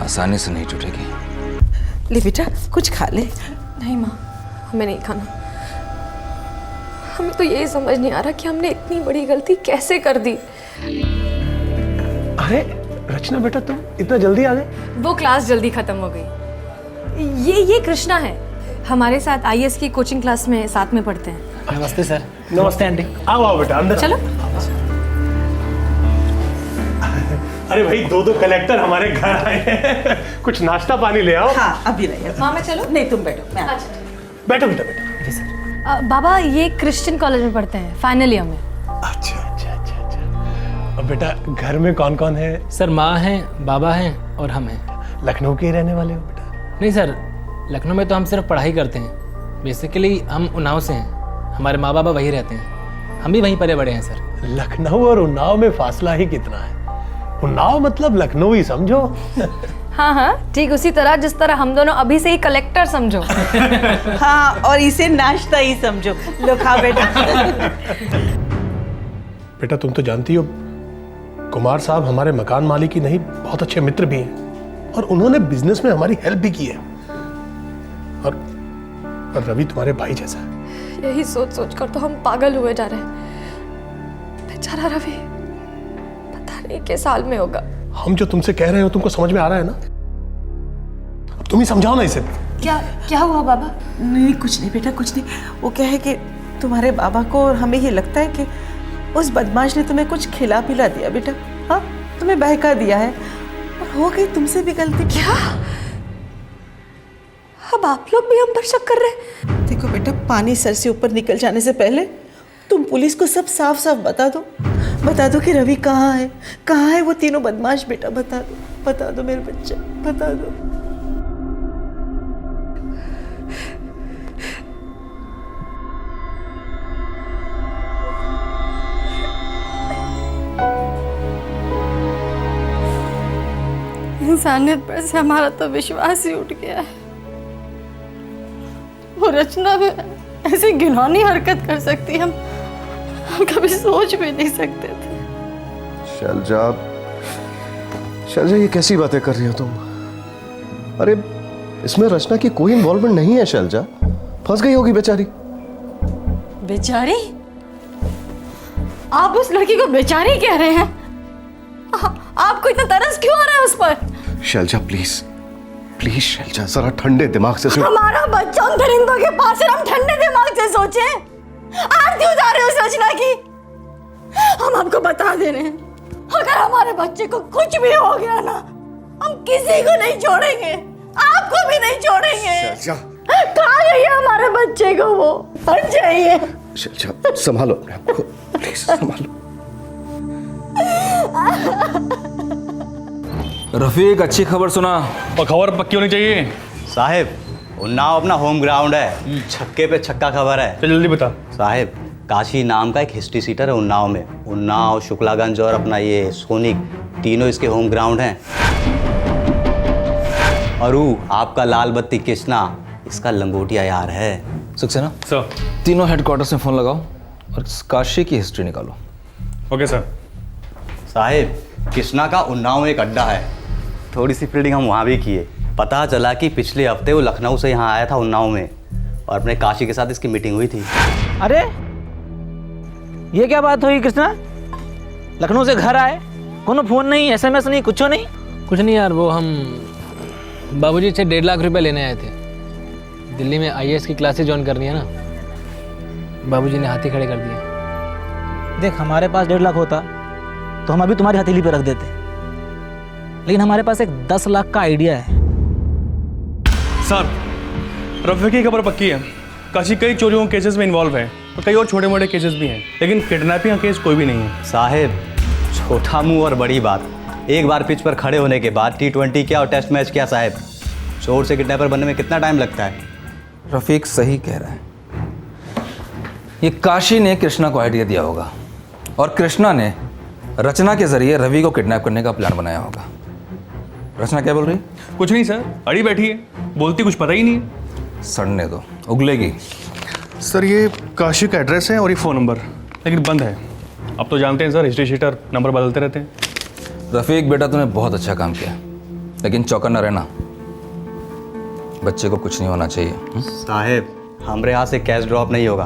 आसानी से नहीं छूटेगी। ले बेटा कुछ खा ले। नहीं माँ, हमें नहीं खाना। हमें तो यही समझ नहीं आ रहा कि हमने इतनी बड़ी गलती कैसे कर दी। अरे रचना बेटा, तुम इतना जल्दी आ गए? वो क्लास जल्दी खत्म हो गई। ये कृष्णा है, हमारे साथ आईएएस की कोचिंग क्लास में साथ में पढ़ते हैं। नमस्ते सर। नमस्ते आंटी। आओ आओ बेटा अंदर। चलो। अरे भाई, दो कलेक्टर हमारे घर आए हैं। कुछ नाश्ता पानी ले आओ। हाँ अभी नहीं। माँ मैं चलो? नहीं तुम बैठो, मैं बैठो बेटा बैठो। बाबा ये क्रिश्चियन कॉलेज में पढ़ते हैं, फाइनल ईयर में। अच्छा। अब बेटा घर में कौन कौन है? सर माँ हैं, बाबा हैं और हम हैं। लखनऊ के ही रहने वाले हो बेटा? नहीं सर, लखनऊ में तो हम सिर्फ पढ़ाई करते हैं। बेसिकली हम उन्नाव से हैं, हमारे माँ बाबा वहीं रहते हैं, हम भी वहीं पले बड़े हैं सर। लखनऊ और उन्नाव में फासला ही कितना है? उन्नाव मतलब लखनऊ ही समझो। हाँ, ठीक उसी तरह जिस तरह हम दोनों अभी से ही कलेक्टर समझो। हाँ, और इसे नाश्ता ही समझो। लो खा बेटा। बेटा तुम तो जानती हो, कुमार साहब हमारे मकान मालिक ही नहीं, बहुत अच्छे मित्र भी हैं, और उन्होंने बिजनेस में हमारी हेल्प भी की है। और रवि तुम्हारे भाई जैसा है। यही सोच सोच कर तो हम पागल हुए जा रहे हैं। बेचारा रवि पता नहीं किस हाल में होगा। हम जो तुमसे कह रहे हो तुमको समझ में आ रहा है ना? अब तुम ही समझाओ ना इसे। क्या हुआ बाबा? नहीं कुछ नहीं बेटा, कुछ नहीं। वो क्या है कि तुम्हारे बाबा को और हमें ये लगता है कि उस बदमाश ने तुम्हें कुछ खिला पिला दिया बेटा। हाँ, तुम्हें बहका दिया है और हो गई तुमसे भी गलती। क्या? अब आप लोग भी हम पर शक कर रहे हैं? देखो बेटा, पानी सर से ऊपर निकल जाने से पहले तुम पुलिस को सब साफ साफ बता दो कि रवि कहाँ है वो तीनों बदमाश। बेटा बता दो मेरे बच्चे, बता दो। इंसानियत पर से हमारा तो विश्वास ही उठ गया है। वो रचना में ऐसी घिनौनी हरकत कर सकती है, हम कभी सोच भी नहीं सकते थे। शैलजा, ये कैसी बातें कर रही हो तुम? अरे इसमें रचना की कोई इन्वॉल्वमेंट नहीं है शैलजा, फंस गई होगी बेचारी। बेचारी? आप उस लड़की को बेचारी कह रहे हैं? आपको इतना तरस क्यों आ रहा है उस पर? शैलजा प्लीज शैलजा, जरा ठंडे दिमाग से सोच। हमारा बच्चा उन दरिंदों के पास है, हम ठंडे दिमाग से सोचे। आरती उतार रहे हो उस रचना की। हम आपको बता दे रहे हैं, अगर हमारे बच्चे को कुछ भी हो गया ना, हम किसी को नहीं छोड़ेंगे, आपको भी नहीं छोड़ेंगे। कहाँ गई है हमारे बच्चे को? वो हट जाइए। शैलजा संभालो अपने आप को, प्लीज संभालो। रफीक, अच्छी खबर सुना। और खबर पक्की होनी चाहिए साहिब। उन्नाव अपना होम ग्राउंड है, छक्के पे छक्का खबर है। तो जल्दी बता साहिब, काशी नाम का एक हिस्ट्री सीटर है उन्नाव में। उन्नाव, शुक्लागंज और अपना ये सोनिक, तीनों इसके होम ग्राउंड हैं। और आपका लाल बत्ती कृष्णा इसका लंगोटिया यार है। सक्सेना सर, तीनों हेडक्वार्टर्स में फोन लगाओ और काशी की हिस्ट्री निकालो। Okay sir. साहिब, कृष्णा का उन्नाव में एक अड्डा है, थोड़ी सी फील्डिंग हम वहाँ भी किए, पता चला कि पिछले हफ्ते वो लखनऊ से यहाँ आया था उन्नाव में और अपने काशी के साथ इसकी मीटिंग हुई थी। अरे ये क्या बात हुई कृष्णा? लखनऊ से घर आए, कोनो फोन नहीं, SMS नहीं, कुछ नहीं? कुछ नहीं यार, वो हम बाबूजी से 1.5 लाख रुपए लेने आए थे। दिल्ली में IAS की क्लासेस ज्वाइन करनी है ना, बाबूजी ने हाथी खड़े कर दिए। देख, हमारे पास 1.5 लाख होता तो हम अभी तुम्हारी हथेली पे रख देते, लेकिन हमारे पास एक 10 लाख का आइडिया है। सर, रफी की खबर पक्की है। काशी कई चोरियों के केसेस में इन्वॉल्व है और कई और छोटे मोटे केसेस भी हैं, लेकिन किडनैपिंग का केस कोई भी नहीं है। साहेब, छोटा मुंह और बड़ी बात। एक बार पिच पर खड़े होने के बाद T20 क्या और टेस्ट मैच क्या साहेब, चोर से किडनैपर बनने में कितना टाइम लगता है? रफीक सही कह रहा है। ये काशी ने कृष्णा को आइडिया दिया होगा और कृष्णा ने रचना के जरिए रवि को किडनैप करने का प्लान बनाया होगा। रचना क्या बोल रही? कुछ नहीं सर, अड़ी बैठी है, बोलती कुछ पता ही नहीं है। सड़ने दो, उगलेगी। सर, ये काशी का एड्रेस है और ये फ़ोन नंबर, लेकिन बंद है। अब तो जानते हैं सर, हिस्ट्री शीटर नंबर बदलते रहते हैं। रफीक बेटा, तूने बहुत अच्छा काम किया, लेकिन चौकन्ना रहना, बच्चे को कुछ नहीं होना चाहिए। साहेब, हमारे यहाँ से कैश ड्रॉप नहीं होगा,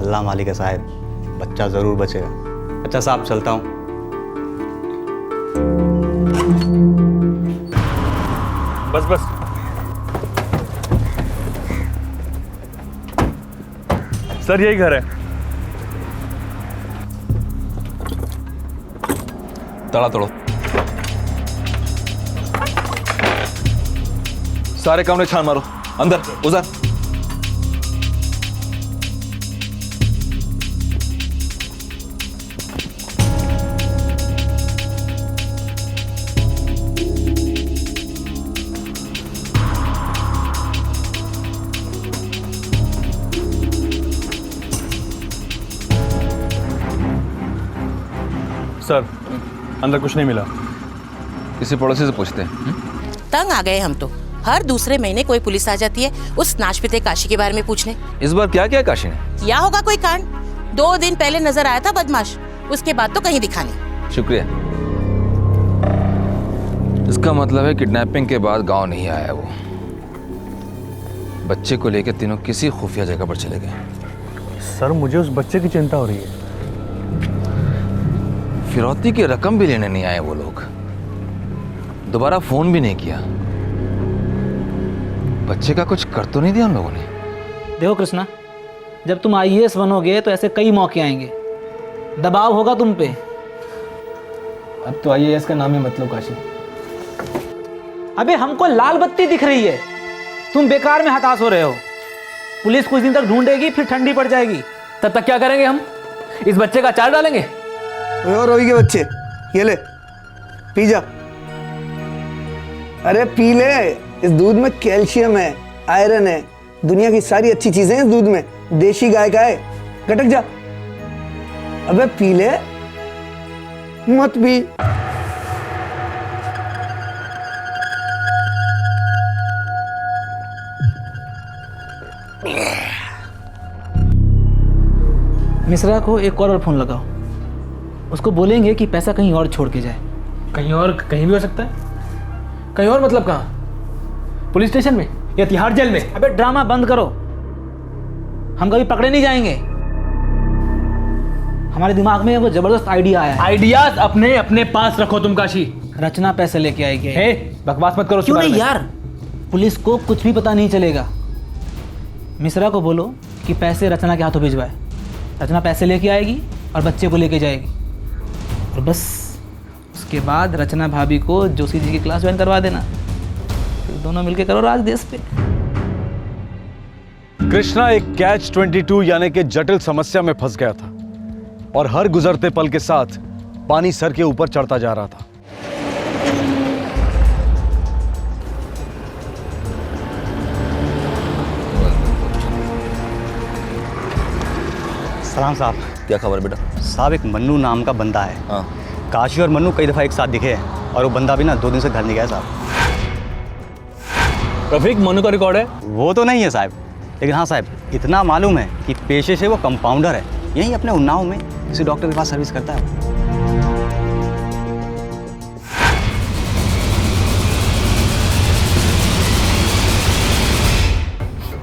अल्लाह मालिक है साहेब, बच्चा ज़रूर बचेगा। अच्छा साहब, चलता हूँ। बस बस। सर, यही घर है। तड़ा तोड़ो, सारे कमरे छान मारो, अंदर उधर। सर, अंदर कुछ नहीं मिला। किसी पड़ोसी से पूछते हैं। तंग आ गए हम तो। हर दूसरे महीने कोई पुलिस आ जाती है उस नाशपिते काशी के बारे में पूछने। इस बार क्या किया काशी ने? किया होगा कोई कांड। 2 दिन पहले नजर आया था बदमाश, उसके बाद तो कहीं दिखा नहीं। शुक्रिया। इसका मतलब है किडनैपिंग के बाद गांव नहीं आया वो। बच्चे को लेकर तीनों किसी खुफिया जगह पर चले गए। सर, मुझे उस बच्चे की चिंता हो रही है। फिरौती की रकम भी लेने नहीं आए वो लोग, दोबारा फोन भी नहीं किया। बच्चे का कुछ कर तो नहीं दिया उन लोगों ने? देखो कृष्णा, जब तुम IAS बनोगे तो ऐसे कई मौके आएंगे, दबाव होगा तुम पे। अब तो IAS का नाम ही मत लो काशी। अबे हमको लाल बत्ती दिख रही है, तुम बेकार में हताश हो रहे हो। पुलिस कुछ दिन तक ढूंढेगी, फिर ठंडी पड़ जाएगी। तब तक क्या करेंगे हम? इस बच्चे का चार डालेंगे। रवि के बच्चे, ये ले, पी जा। अरे पी ले, इस दूध में कैल्शियम है, आयरन है, दुनिया की सारी अच्छी चीजें हैं इस दूध में। देशी गाय का है, गटक जा। अबे पी ले, मत पी। मिश्रा को एक और फोन लगाओ, उसको बोलेंगे कि पैसा कहीं और छोड़ के जाए। कहीं और कहीं भी हो सकता है? कहीं और मतलब कहाँ? पुलिस स्टेशन में या तिहाड़ जेल में? अबे ड्रामा बंद करो, हम कभी पकड़े नहीं जाएंगे। हमारे दिमाग में वो जबरदस्त आइडिया आया है। आइडियाज अपने अपने पास रखो तुम काशी। रचना पैसे लेके आएगी। हे, बकवास मत करो। क्यों नहीं यार, पुलिस को कुछ भी पता नहीं चलेगा। मिश्रा को बोलो कि पैसे रचना के हाथों भिजवाए। रचना पैसे लेके आएगी और बच्चे को लेके जाएगी, और बस उसके बाद रचना भाभी को जोशी जी की क्लास ज्वाइन करवा देना, फिर दोनों मिलके करो राज देश पे। कृष्णा एक Catch-22 यानी कि जटिल समस्या में फंस गया था और हर गुजरते पल के साथ पानी सर के ऊपर चढ़ता जा रहा था। सलाम साहब। क्या खबर बेटा? साहब, एक मन्नू नाम का बंदा है। हाँ। काशी और मन्नू कई दफ़ा एक साथ दिखे हैं और वो बंदा भी ना 2 दिन से घर नहीं गया साहब। रफीक, मन्नू का रिकॉर्ड है? वो तो नहीं है साहब, लेकिन हाँ साहब, इतना मालूम है कि पेशे से वो कंपाउंडर है, यहीं अपने उन्नाव में किसी डॉक्टर के पास सर्विस करता है।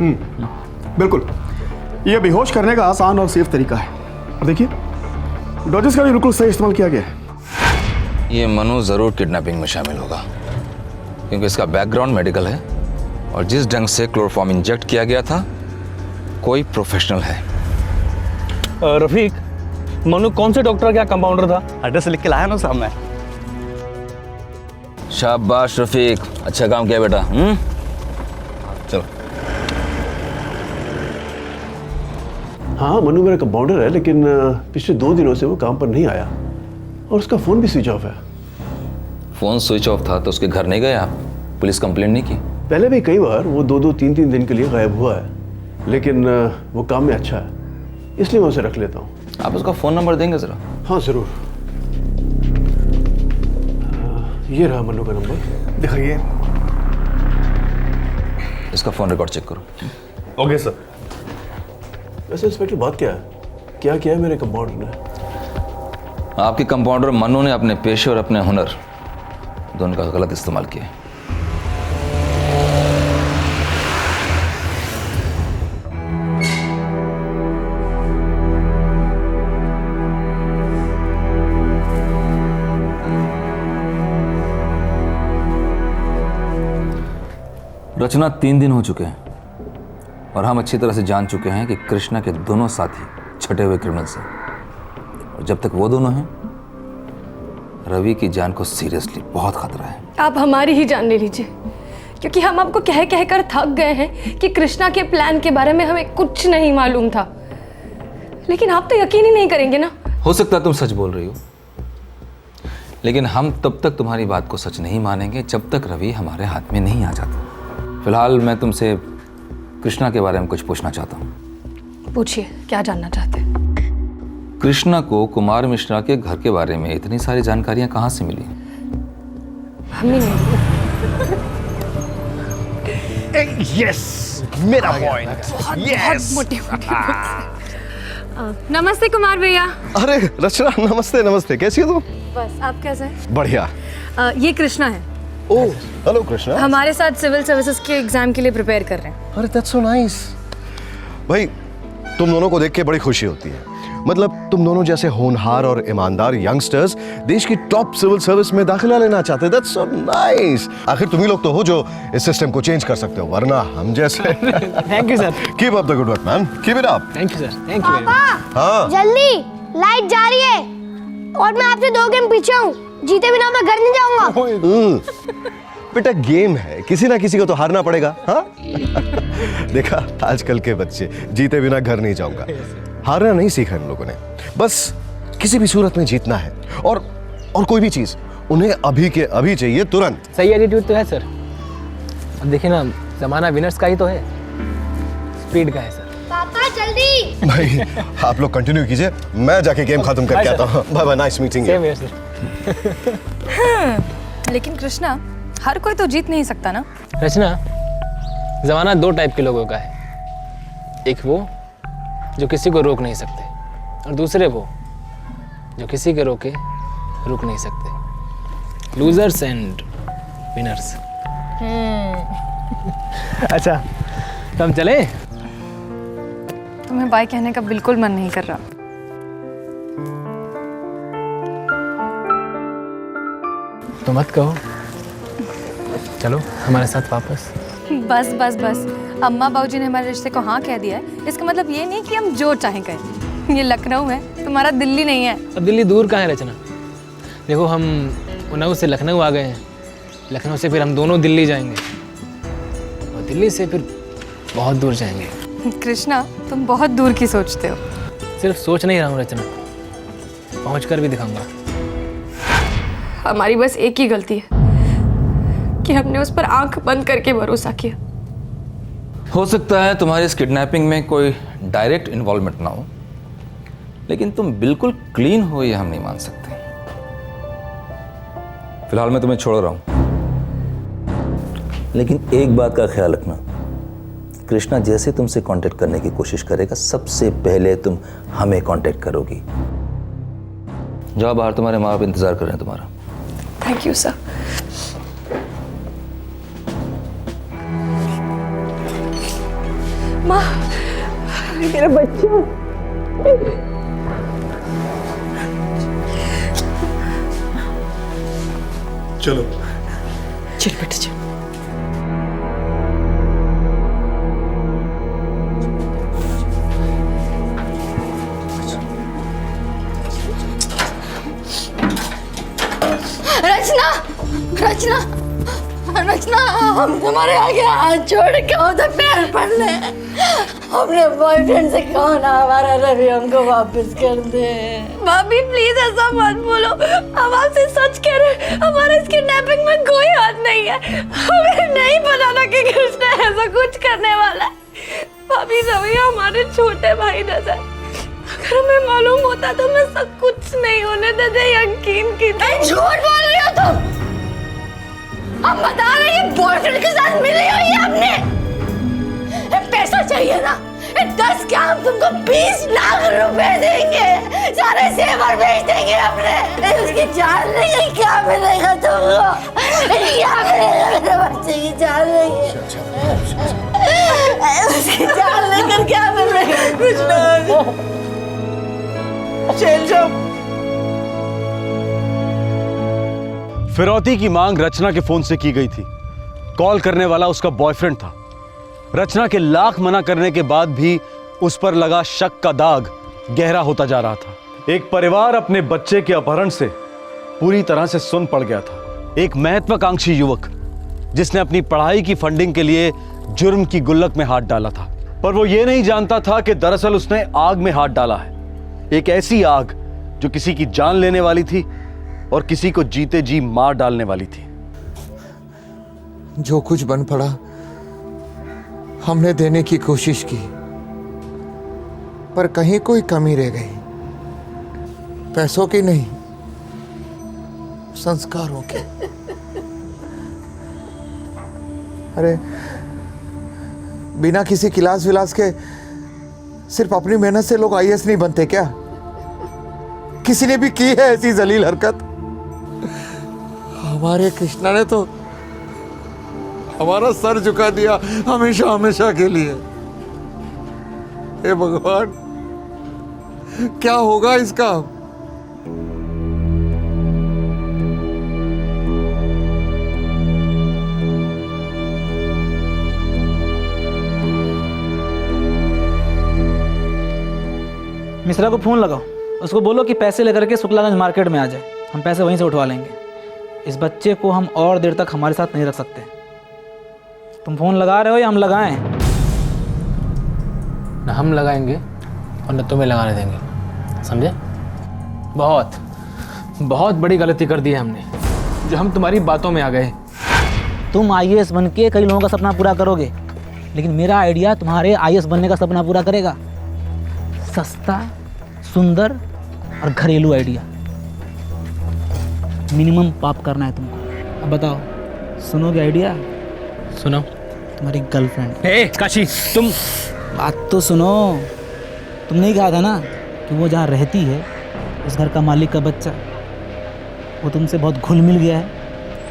बिल्कुल, ये बेहोश करने का आसान और सेफ तरीका है। और देखिए, डोजेस का भी बिल्कुल सही इस्तेमाल किया गया है। ये मनु ज़रूर किडनैपिंग में शामिल होगा, क्योंकि इसका बैकग्राउंड मेडिकल है और जिस ढंग से क्लोरोफॉर्म इंजेक्ट किया गया था, कोई प्रोफेशनल है। रफीक, मनु कौन से डॉक्टर का कंपाउंडर था? एड्रेस लिख के लाया ना साहब मैं। शाबाश रफीक, अच्छा काम किया बेटा। चलो। हाँ, मनु मेरा कंपाउंडर है, लेकिन पिछले 2 दिनों से वो काम पर नहीं आया और उसका फ़ोन भी स्विच ऑफ है। फ़ोन स्विच ऑफ था तो उसके घर नहीं गए आप? पुलिस कंप्लेंट नहीं की? पहले भी कई बार वो 2-2, 3-3 दिन के लिए गायब हुआ है, लेकिन वो काम में अच्छा है, इसलिए मैं उसे रख लेता हूँ। आप उसका फ़ोन नंबर देंगे ज़रा? हाँ ज़रूर। ये रहा मनु का नंबर, दिखाइए। इसका फ़ोन रिकॉर्ड चेक करो। Okay sir. वैसे इंस्पेक्टर बात क्या है? क्या किया है मेरे कंपाउंडर ने? आपके कंपाउंडर मनु ने अपने पेशे और अपने हुनर दोनों का गलत इस्तेमाल किया। रचना 3 दिन हो चुके हैं और हम अच्छी तरह से जान चुके हैं कि कृष्णा के दोनों साथी छटे हुए क्रिमिनल्स हैं, और जब तक वो दोनों हैं, रवि की जान को सीरियसली बहुत खतरा है। आप हमारी ही जान ले लीजिए, क्योंकि हम आपको कह कह कर थक गए हैं कि कृष्णा के प्लान के बारे में हमें कुछ नहीं मालूम था, लेकिन आप तो यकीन ही नहीं करेंगे ना। हो सकता है तुम सच बोल रही हो, लेकिन हम तब तक तुम्हारी बात को सच नहीं मानेंगे जब तक रवि हमारे हाथ में नहीं आ जाता। फिलहाल मैं तुमसे कृष्णा के बारे में कुछ पूछना चाहता हूँ। पूछिए, क्या जानना चाहते हैं? कृष्णा को कुमार मिश्रा के घर के बारे में इतनी सारी जानकारियां कहाँ से मिली? हमें नहीं। यस, मेरा पॉइंट। यस। नमस्ते कुमार भैया। अरे रचना, नमस्ते नमस्ते, कैसी हो तुम? बस, आप कैसे हैं? बढ़िया। ये कृष्णा है। ओह, हेलो कृष्णा। हमारे साथ सिविल सर्विसेज के एग्जाम के लिए प्रिपेयर कर रहे हैं। अरे दैट्स सो नाइस। भाई, तुम दोनों को देख के बड़ी खुशी होती है। मतलब तुम दोनों जैसे होनहार और ईमानदार यंगस्टर्स देश की टॉप सिविल सर्विस में दाखिला लेना चाहते हैं। That's so nice. आखिर तुम ही लोग तो हो जो इस सिस्टम को चेंज कर सकते हो, वरना हम जैसे। Thank you sir. Keep up the good work man, keep it up. Thank you sir, thank you. पापा, हाँ जल्दी, लाइट जा रही है और मैं आपसे 2 गेम पीछे हूँ। जीते बिना मैं घर नहीं जाऊंगा। बेटा, गेम है, किसी ना किसी को तो हारना पड़ेगा। हाँ देखा, आजकल के बच्चे जीते बिना घर नहीं जाऊंगा। हारना नहीं सीखा इन लोगों ने, बस किसी भी सूरत में जीतना है। और कोई भी चीज उन्हें अभी के अभी चाहिए, तुरंत। सही एटीट्यूड तो है सर। अब देखिए ना, जमाना विनर्स का ही तो है, स्पीड का है सर। पापा जल्दी। भाई, आप लोग कंटिन्यू कीजिए, मैं जाके गेम खत्म करके आता हूँ। Bye bye, nice meeting you. लेकिन कृष्णा, हर कोई तो जीत नहीं सकता ना। रचना, जमाना 2 टाइप के लोगों का है। एक वो जो किसी को रोक नहीं सकते, और दूसरे वो जो किसी के रोके रुक नहीं सकते। Losers and winners. अच्छा, तो हम चले? तुम्हें बाय कहने का बिल्कुल मन नहीं कर रहा। तो मत कहो, चलो हमारे साथ वापस। बस बस बस, अम्मा बाबूजी ने हमारे रिश्ते को हाँ कह दिया है। इसका मतलब ये नहीं कि हम जो चाहें करें। ये लखनऊ है, तुम्हारा दिल्ली नहीं है। अब दिल्ली दूर कहाँ है रचना? देखो, हम उन्नाव से लखनऊ आ गए हैं, लखनऊ से फिर हम दोनों दिल्ली जाएंगे, और दिल्ली से फिर बहुत दूर जाएंगे। कृष्णा, तुम बहुत दूर की सोचते हो। सिर्फ सोच नहीं रहा हूँ रचना, पहुँच कर भी दिखाऊंगा। हमारी बस एक ही गलती है कि हमने उस पर आंख बंद करके भरोसा किया। हो सकता है तुम्हारी इस किडनैपिंग में कोई डायरेक्ट इन्वॉल्वमेंट ना हो, लेकिन तुम बिल्कुल क्लीन हो ये हम नहीं मान सकते। फिलहाल मैं तुम्हें छोड़ रहा हूं, लेकिन एक बात का ख्याल रखना, कृष्णा जैसे तुमसे कांटेक्ट करने की कोशिश करेगा, सबसे पहले तुम हमें कांटेक्ट करोगी। जाओ बाहर, तुम्हारे माँ बाप इंतजार कर रहे हैं तुम्हारा। Thank you sir. माँ, मेरा बच्चा। चलो चल बेटा चल। रचना, रचना, रचना, हम तुम्हारे आगे हाथ जोड़ के उधर पैर पड़ ले। अपने बॉयफ्रेंड से कहो ना हमारा रवि हमको वापस कर दे। भाभी प्लीज ऐसा मत बोलो, हम आपसे सच कह रहे, हमारे इस किडनैपिंग में कोई हाथ नहीं है। हमें नहीं पता था कि कृष्णा ऐसा कुछ करने वाला है। भाभी रवि हमारे छोटे भाई जैसा, अगर हमें मालूम होता तो मैं सब कुछ नहीं होने देते। यकीन कीजिए। झूठ बोल रही हो तुम। हम बता रहे हैं बॉयफ्रेंड के साथ मिली हुई है आपने। पैसा चाहिए ना, 10 क्या हम तुमको 20 लाख रुपए देंगे। सारे सेवर बेच देंगे अपने। उसकी जान लेंगे, क्या मिलेगा तुमको? क्या मिलेगा? मेरे बच्चे की जान लेंगे। उसकी जान लेकर क्या मिलेगा? कुछ नहीं। शैलजा, फिरौती की मांग रचना के फोन से की गई थी। कॉल करने वाला उसका बॉयफ्रेंड था। रचना के लाख मना करने के बाद भी उस पर लगा शक का दाग गहरा होता जा रहा था। एक परिवार अपने बच्चे के अपहरण से पूरी तरह से सुन्न पड़ गया था। एक महत्वाकांक्षी युवक जिसने अपनी पढ़ाई की फंडिंग के लिए जुर्म की गुल्लक में हाथ डाला था, पर वो ये नहीं जानता था कि दरअसल उसने आग में हाथ डाला है। एक ऐसी आग जो किसी की जान लेने वाली थी और किसी को जीते जी मार डालने वाली थी। जो कुछ बन पड़ा हमने देने की कोशिश की, पर कहीं कोई कमी रह गई। पैसों की नहीं, संस्कारों की। अरे बिना किसी क्लास विलास के सिर्फ अपनी मेहनत से लोग आईएएस नहीं बनते क्या? किसी ने भी की है ऐसी जलील हरकत? हमारे कृष्णा ने तो हमारा सर झुका दिया हमेशा हमेशा के लिए। हे भगवान, क्या होगा इसका? मिश्रा को फोन लगाओ, उसको बोलो कि पैसे लेकर के शुक्लागंज मार्केट में आ जाए। हम पैसे वहीं से उठवा लेंगे। इस बच्चे को हम और देर तक हमारे साथ नहीं रख सकते। तुम फोन लगा रहे हो या हम लगाएं? ना हम लगाएंगे और न तुम्हें लगाने देंगे, समझे? बहुत बहुत बड़ी गलती कर दी है हमने, जो हम तुम्हारी बातों में आ गए। तुम आईएएस बन के कई लोगों का सपना पूरा करोगे, लेकिन मेरा आइडिया तुम्हारे आईएएस बनने का सपना पूरा करेगा। सस्ता, सुंदर और घरेलू आइडिया। मिनिमम पाप करना है तुमको। अब बताओ, सुनोगे आइडिया? सुनो। तुम्हारी गर्लफ्रेंड। हे काशी, तुम बात तो सुनो। तुमने ही कहा था ना कि वो जहाँ रहती है उस घर का मालिक का बच्चा, वो तुमसे बहुत घुल मिल गया है।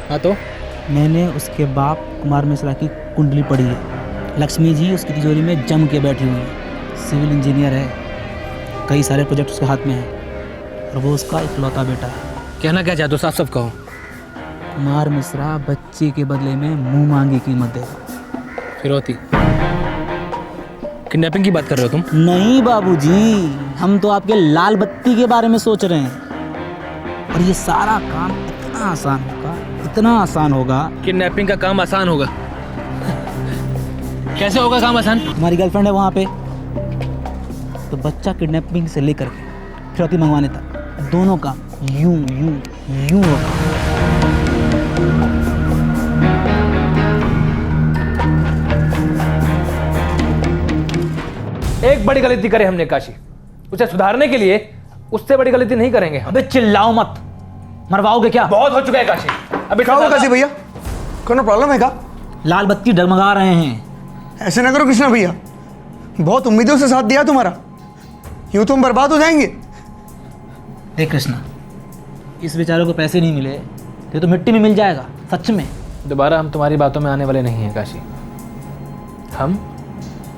हाँ तो मैंने उसके बाप कुमार मिश्रा की कुंडली पढ़ी है। लक्ष्मी जी उसकी तिजोरी में जम के बैठी हुई है। सिविल इंजीनियर है, कई सारे प्रोजेक्ट उसके हाथ में हैं, और वो उसका इकलौता बेटा है। कहना क्या चाहते हो? साफ साफ कहो। कुमार मिश्रा बच्चे के बदले में मुंह मांगी कीमत देगा। फिरौती, किडनैपिंग की बात कर रहे हो तुम? नहीं बाबूजी, हम तो आपके लाल बत्ती के बारे में सोच रहे हैं। और ये सारा काम इतना आसान होगा, इतना आसान होगा। किडनैपिंग का काम आसान होगा? कैसे होगा काम आसान? हमारी गर्लफ्रेंड है वहाँ पे, तो बच्चा किडनैपिंग से लेकर के फिरौती मंगवाने तक दोनों काम यूं यूं यूं होगा। एक बड़ी गलती करे हमने काशी, उसे सुधारने के लिए उससे बड़ी गलती नहीं करेंगे। अबे चिल्लाओ मत, मरवाओगे क्या? बहुत हो चुका है काशी। अबे क्या हुआ काशी भैया? कोई प्रॉब्लम है क्या? लाल बत्ती डगमगा रहे हैं। ऐसे ना करो कृष्णा भैया, बहुत उम्मीदों से साथ दिया तुम्हारा, यूं तुम बर्बाद हो जाएंगे। देख कृष्णा, इस बेचारे को पैसे नहीं मिले तो मिट्टी में मिल जाएगा। सच में दोबारा हम तुम्हारी बातों में आने वाले नहीं हैं काशी। हम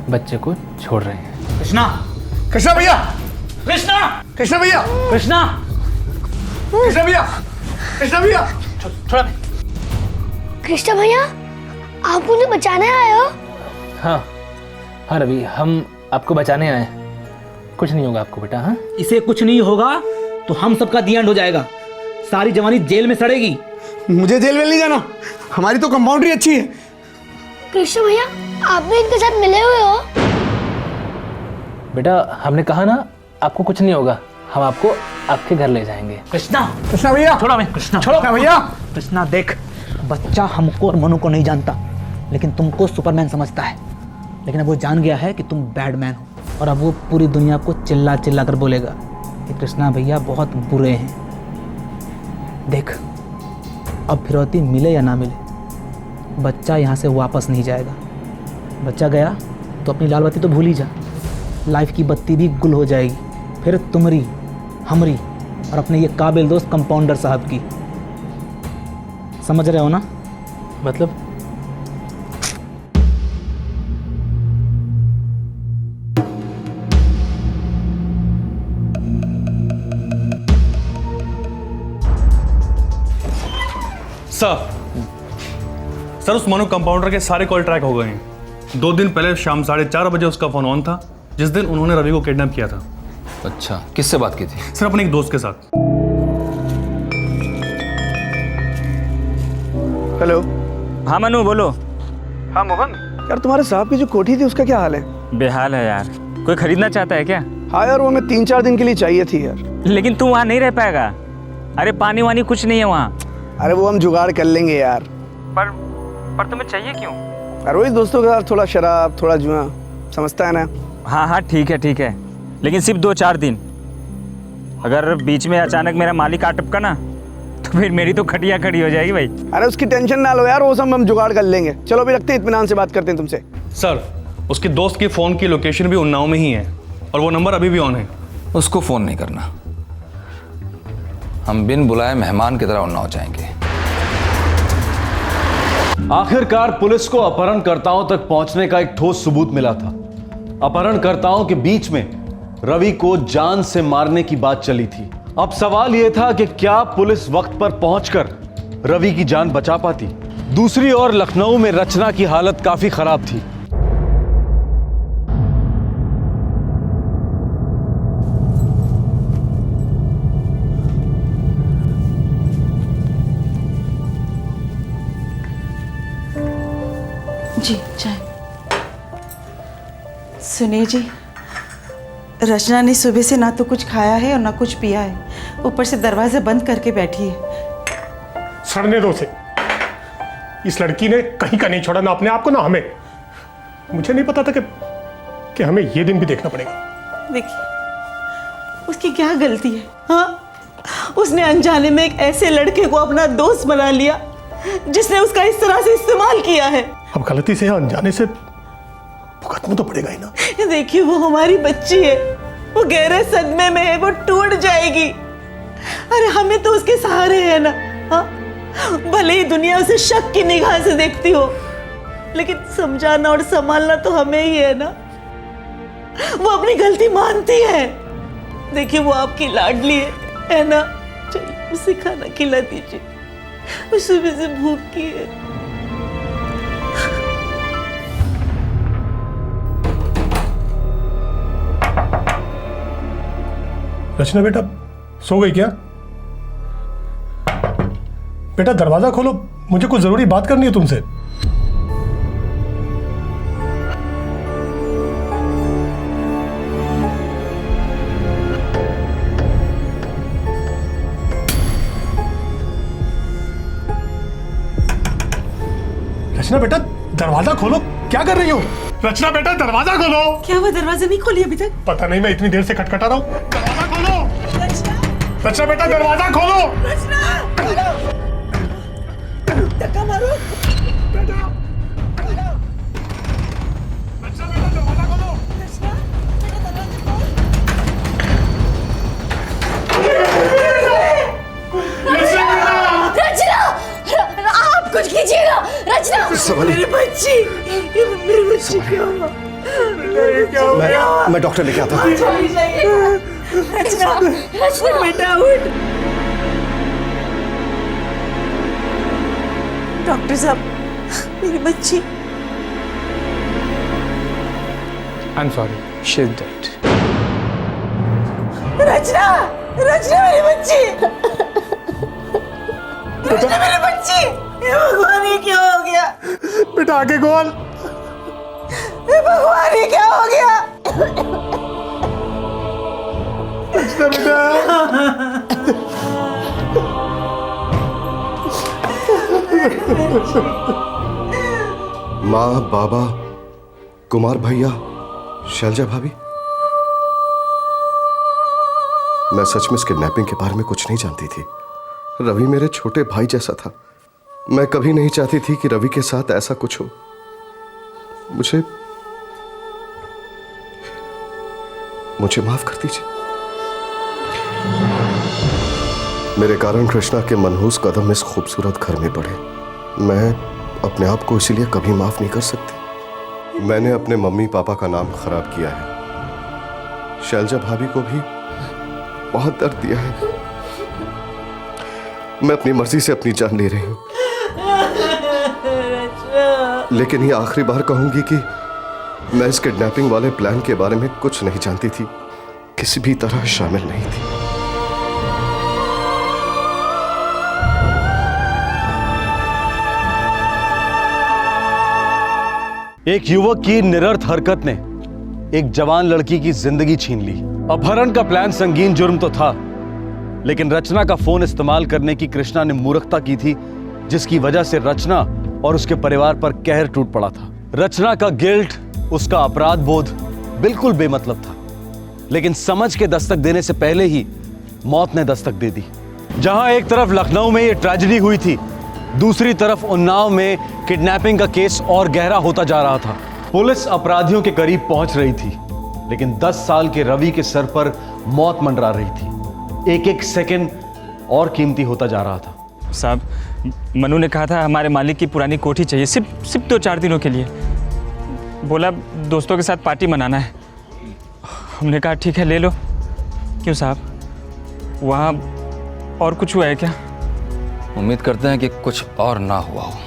बच्चे को छोड़ रहे हैं। कृष्णा, कृष्णा भैया, कृष्णा, कृष्णा भैया, कृष्णा, कृष्णा भैया, कृष्णा भैया, थोड़ा। कृष्णा भैया, आप मुझे बचाने आए हो? हाँ हाँ रवि, हम आपको बचाने आए हैं। कुछ नहीं होगा आपको बेटा। हाँ, इसे कुछ नहीं होगा तो हम सबका दी एंड हो जाएगा। सारी जवानी जेल में सड़ेगी। मुझे जेल में नहीं जाना, हमारी तो कंपाउंड्री अच्छी है। कृष्णा भैया, आप भी इनके साथ मिले हुए हो? बेटा हमने कहा ना आपको कुछ नहीं होगा, हम आपको आपके घर ले जाएंगे। कृष्णा, कृष्णा भैया, छोड़ो मैं। कृष्णा, छोड़ो भैया। कृष्णा देख, बच्चा हमको और मनु को नहीं जानता, लेकिन तुमको सुपरमैन समझता है। लेकिन अब वो जान गया है कि तुम बैडमैन हो, और अब वो पूरी दुनिया को चिल्ला चिल्ला कर बोलेगा कि कृष्णा भैया बहुत बुरे हैं। देख, अब फिरौती मिले या ना मिले, बच्चा यहाँ से वापस नहीं जाएगा। बच्चा गया तो अपनी लाल बत्ती तो भूल ही जा, लाइफ की बत्ती भी गुल हो जाएगी। फिर तुम्हारी, हमरी और अपने ये काबिल दोस्त कंपाउंडर साहब की। समझ रहे हो ना? मतलब सर उस मनु कंपाउंडर के सारे कॉल ट्रैक हो गए हैं। 2 दिन पहले शाम 4:30 बजे उसका फोन ऑन था, जिस दिन उन्होंने रवि को किडनैप किया था। अच्छा, किससे बात की थी? सर अपने एक दोस्त के साथ। हेलो। हाँ मनु बोलो। हाँ मोहन, यार तुम्हारे साहब की जो कोठी थी उसका क्या हाल है? बेहाल है यार। कोई खरीदना चाहता है क्या? हाँ यार, वो हमें 3-4 दिन के लिए चाहिए थी यार। लेकिन तू वहाँ नहीं रह पाएगा। अरे पानी वानी कुछ नहीं है वहाँ। अरे वो हम जुगाड़ कर लेंगे यार। पर तुम्हें चाहिए क्यों? अरे वही दोस्तों के साथ थोड़ा शराब, थोड़ा जुआ, समझता है ना? हाँ हाँ ठीक है, लेकिन सिर्फ 2-4 दिन। अगर बीच में अचानक मेरा मालिक आ टपका ना, तो फिर मेरी तो खटिया खड़ी हो जाएगी भाई। अरे उसकी टेंशन ना लो यार, वो सब हम जुगाड़ कर लेंगे। चलो अभी रखते हैं, इत्मीनान से बात करते हैं तुमसे। सर उसके दोस्त की फोन की लोकेशन भी उन्नाव में ही है, और वो नंबर अभी भी ऑन है। उसको फोन नहीं करना, हम बिन बुलाए मेहमान की तरह उन्नाव जाएंगे। आखिरकार पुलिस को अपहरणकर्ताओं तक पहुंचने का एक ठोस सबूत मिला था। अपहरणकर्ताओं के बीच में रवि को जान से मारने की बात चली थी। अब सवाल यह था कि क्या पुलिस वक्त पर पहुंचकर रवि की जान बचा पाती। दूसरी ओर लखनऊ में रचना की हालत काफी खराब थी। जी चाय। सुनिए जी, रचना ने सुबह से ना तो कुछ खाया है और ना कुछ पिया है, ऊपर से दरवाजे बंद करके बैठी है। सड़ने दो उसे। इस लड़की ने कहीं का नहीं छोड़ा, ना अपने आप को ना हमें। मुझे नहीं पता था कि हमें ये दिन भी देखना पड़ेगा। देखिए उसकी क्या गलती है? हाँ, उसने अनजाने में एक ऐसे लड़के को अपना दोस्त बना लिया जिसने उसका इस तरह से इस्तेमाल किया है। अब गलती से अनजाने से भुगतना तो पड़ेगा ही ना। देखिए वो हमारी बच्ची है, वो गहरे सदमे में है, वो टूट जाएगी। अरे हमें तो उसके सहारे है ना। हाँ, भले ही दुनिया उसे शक की निगाह से देखती हो, लेकिन समझाना और संभालना तो हमें ही है ना। वो अपनी गलती मानती है। देखिए वो आपकी लाडली है ना। चलिए उसे खाना खिला दीजिए, वो सुबह से भूखी है। रचना बेटा सो गई क्या? बेटा दरवाजा खोलो, मुझे कुछ जरूरी बात करनी है तुमसे। रचना बेटा दरवाजा खोलो, क्या कर रही हो? रचना बेटा दरवाजा खोलो। क्या वो दरवाजा नहीं खोली अभी तक? पता नहीं, मैं इतनी देर से खटखटा रहा हूँ। दरवाजा खोलो। रचना बेटा दरवाजा खोलो। धक्का मारो। रचना, आप कुछ कीजिएगा। रचना, मेरी बच्ची। ये मेरे बच्चे क्या हुआ? क्या हो गया? मैं डॉक्टर लेके आता हूँ। चली जाइए। रचना, रचना बेटा उठ। डॉक्टर साहब, मेरी बच्ची। I am sorry, she is dead. Rachna, Rachna मेरी बच्ची। रचना मेरी बच्ची। हे भगवान, ये क्या हो गया? बेटा आगे खोल। हे भगवान, ये क्या हो गया? रचना बेटा। माँ, बाबा, कुमार भैया, शैलजा भाभी, मैं सच में इस किडनैपिंग के बारे में कुछ नहीं जानती थी। रवि मेरे छोटे भाई जैसा था। मैं कभी नहीं चाहती थी कि रवि के साथ ऐसा कुछ हो। मुझे माफ कर दीजिए। मेरे कारण कृष्णा के मनहूस कदम इस खूबसूरत घर में पड़े। मैं अपने आप को इसीलिए कभी माफ नहीं कर सकती। मैंने अपने मम्मी पापा का नाम खराब किया है। शैलजा भाभी को भी बहुत दर्द दिया है। मैं अपनी मर्जी से अपनी जान ले रही हूं, लेकिन ये आखिरी बार कहूंगी कि मैं इस किडनैपिंग वाले प्लान के बारे में कुछ नहीं जानती थी, किसी भी तरह शामिल नहीं थी। एक युवक की निरर्थ हरकत ने एक जवान लड़की की जिंदगी छीन ली। अपहरण का प्लान संगीन जुर्म तो था, लेकिन रचना का फोन इस्तेमाल करने की कृष्णा ने मूर्खता की थी, जिसकी वजह से रचना और उसके परिवार पर कहर टूट पड़ा था। रचना का गिल्ट, उसका अपराध बोध बिल्कुल बेमतलब था, लेकिन समझ के दस्तक देने से पहले ही मौत ने दस्तक दे दी। जहां एक तरफ लखनऊ में यह ट्रेजेडी हुई थी, दूसरी तरफ उन्नाव में किडनैपिंग का केस और गहरा होता जा रहा था। पुलिस अपराधियों के करीब पहुंच रही थी, लेकिन 10 साल के रवि के सर पर मौत मंडरा रही थी। एक एक सेकंड और कीमती होता जा रहा था। साहब, मनु ने कहा था हमारे मालिक की पुरानी कोठी चाहिए, सिर्फ 2-4 दिनों के लिए। बोला दोस्तों के साथ पार्टी मनाना है। हमने कहा ठीक है ले लो। क्यों साहब, वहाँ और कुछ हुआ है क्या? उम्मीद करते हैं कि कुछ और ना हुआ हो।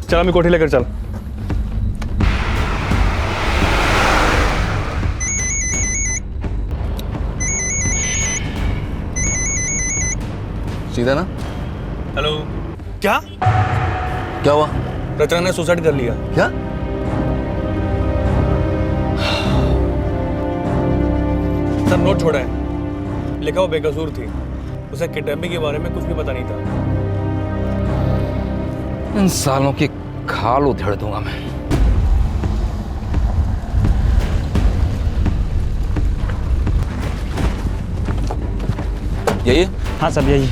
चल हमें कोठी लेकर चल। सीधा ना। हेलो। क्या हुआ? रचना ने सुसाइड कर लिया। क्या? सर नोट छोड़ा है, लिखा वो बेकसूर थी, उसे किडनैपिंग के बारे में कुछ भी पता नहीं था। इन सालों की खाल उधेड़ दूंगा मैं। यही? हाँ सब यही।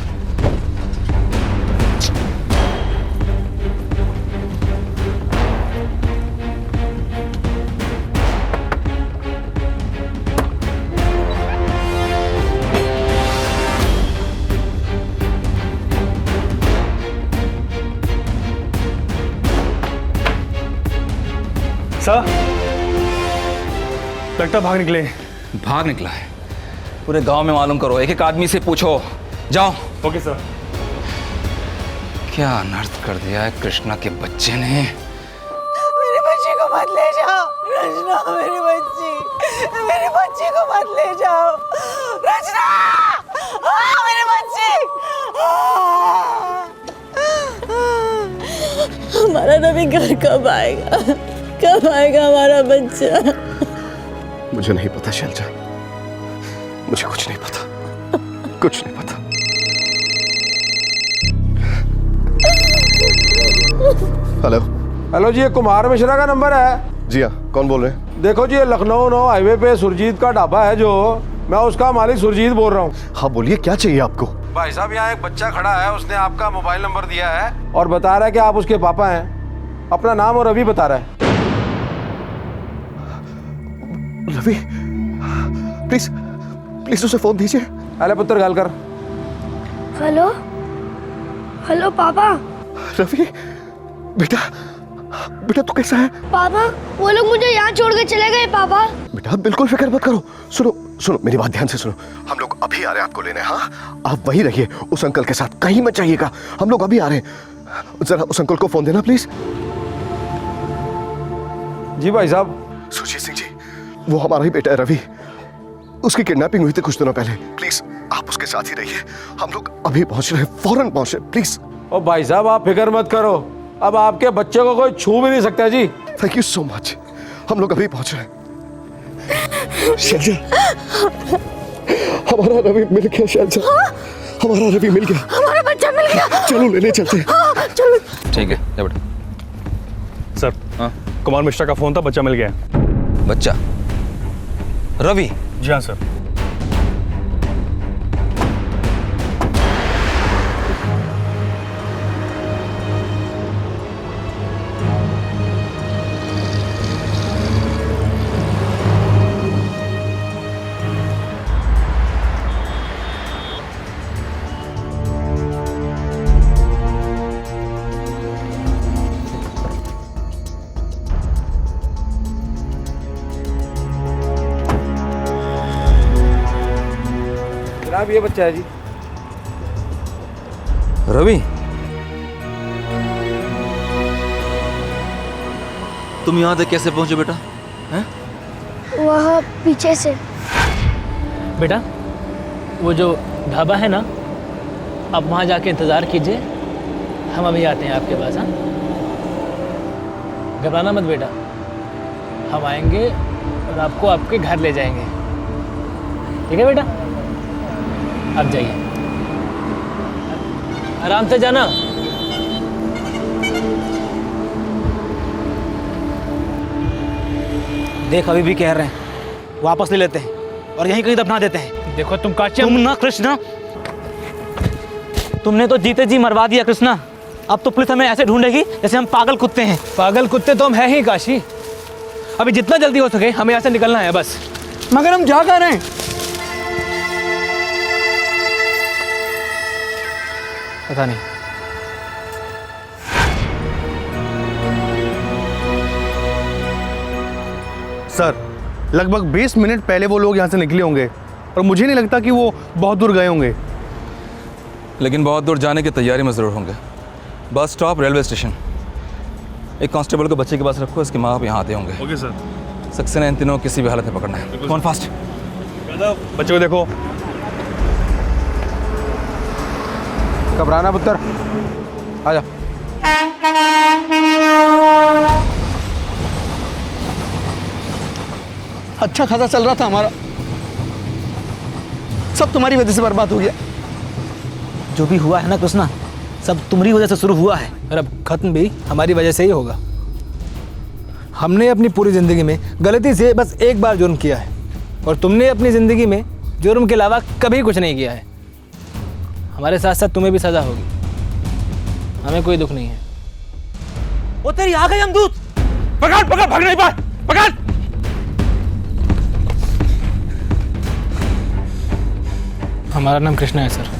सर, लगता भाग निकले। भाग निकला है? पूरे गांव में मालूम करो, एक एक आदमी से पूछो। जाओ। Okay sir. क्या अनर्थ कर दिया है कृष्णा के बच्चे ने। मेरे बच्चे को मत ले जाओ रचना, मेरी बच्ची को मत ले जाओ रचना। मेरे बच्चे, हमारा रवि घर कब आएगा? कब आएगा हमारा बच्चा? मुझे नहीं पता शैलजा, मुझे कुछ नहीं पता, कुछ नहीं पता। हेलो जी, ये कुमार मिश्रा का नंबर है? जी हाँ, कौन बोल रहे हैं? देखो जी, ये लखनऊ 9 हाईवे पे सुरजीत का ढाबा है, जो मैं उसका मालिक सुरजीत बोल रहा हूँ। हाँ बोलिए, क्या चाहिए आपको? भाई साहब, यहाँ एक बच्चा खड़ा है, उसने आपका मोबाइल नंबर दिया है और बता रहा है कि आप उसके पापा हैं। अपना नाम और रवि बता रहा है। रवि, प्लीज प्लीज उसे फोन दीजिए। अरे पुत्र, गाल कर। हेलो, हेलो पापा। रवि बेटा, बेटा तू कैसा है? पापा वो लोग मुझे यहाँ छोड़ के चले गए पापा। बेटा बिल्कुल फिक्र मत करो। सुनो सुनो मेरी बात ध्यान से सुनो। हम लोग अभी आ रहे हैं आपको लेने। हाँ आप वहीं रहिए उस अंकल के साथ, कहीं मत जाइएगा। हम लोग अभी आ रहे हैं। जरा उस अंकल को फोन देना प्लीज। जी भाई साहब। सुरजीत सिंह जी, वो हमारा ही बेटा है रवि। उसकी किडनैपिंग हुई थी कुछ दिनों पहले। प्लीज आप उसके साथ ही रहिए। हम लोग अभी पहुंच रहे हैं, फौरन पहुंच रहे हैं, प्लीज। ओ भाई साहब आप फिक्र मत करो, अब आपके बच्चे को कोई छू भी नहीं सकता जी। Thank you so much. हम लोग अभी पहुंच रहे हैं। शैलजा, हमारा रवि मिल गया। शैलजा, हमारा रवि मिल गया। हमारा बच्चा मिल गया। चलो लेने चलते हैं। हाँ, चलो। ठीक है जा बेटा। सर हाँ कुमार मिश्रा का फोन था, बच्चा मिल गया। बच्चा? रवि? जी हाँ सर। जनाब ये बच्चा है जी। रवि, तुम यहाँ तक कैसे पहुंचे बेटा? हैं? वहाँ पीछे से। बेटा वो जो ढाबा है ना, आप वहाँ जाके इंतज़ार कीजिए, हम अभी आते हैं आपके पास। हाँ घबराना मत बेटा, हम आएंगे और आपको आपके घर ले जाएंगे। ठीक है बेटा, आप जाइए, आराम से जाना। देख अभी भी कह रहे हैं, वापस ले लेते हैं और यहीं कहीं दफना देते हैं। देखो तुम काशी, तुम ना कृष्णा, तुमने तो जीते जी मरवा दिया कृष्णा। अब तो पुलिस हमें ऐसे ढूंढेगी जैसे हम पागल कुत्ते हैं। पागल कुत्ते तो हम हैं ही काशी। अभी जितना जल्दी हो सके हमें यहाँ से निकलना है बस। मगर हम जा कर रहे हैं। पता नहीं। सर लगभग 20 मिनट पहले वो लोग यहाँ से निकले होंगे और मुझे नहीं लगता कि वो बहुत दूर गए होंगे। लेकिन बहुत दूर जाने की तैयारी में ज़रूर होंगे। Bus stop, railway station. एक कांस्टेबल को बच्चे के पास रखो, इसके माँ बाप यहाँ आते होंगे। Okay sir. सक्सेना इन तीनों को किसी भी हालत में पकड़ना है। कौन फास्ट? बच्चे को देखो। घबराना पुत्र, आजा। अच्छा खासा चल रहा था हमारा, सब तुम्हारी वजह से बर्बाद हो गया। जो भी हुआ है ना कृष्णा, सब तुम्हारी वजह से शुरू हुआ है और अब खत्म भी हमारी वजह से ही होगा। हमने अपनी पूरी ज़िंदगी में गलती से बस एक बार जुर्म किया है और तुमने अपनी ज़िंदगी में जुर्म के अलावा कभी कुछ नहीं किया है। हमारे साथ साथ तुम्हें भी सज़ा होगी, हमें कोई दुख नहीं है। वो तेरी आ गई यमदूत। पकड़ पकड़, भाग नहीं पाए, पकड़। हमारा नाम कृष्णा है सर।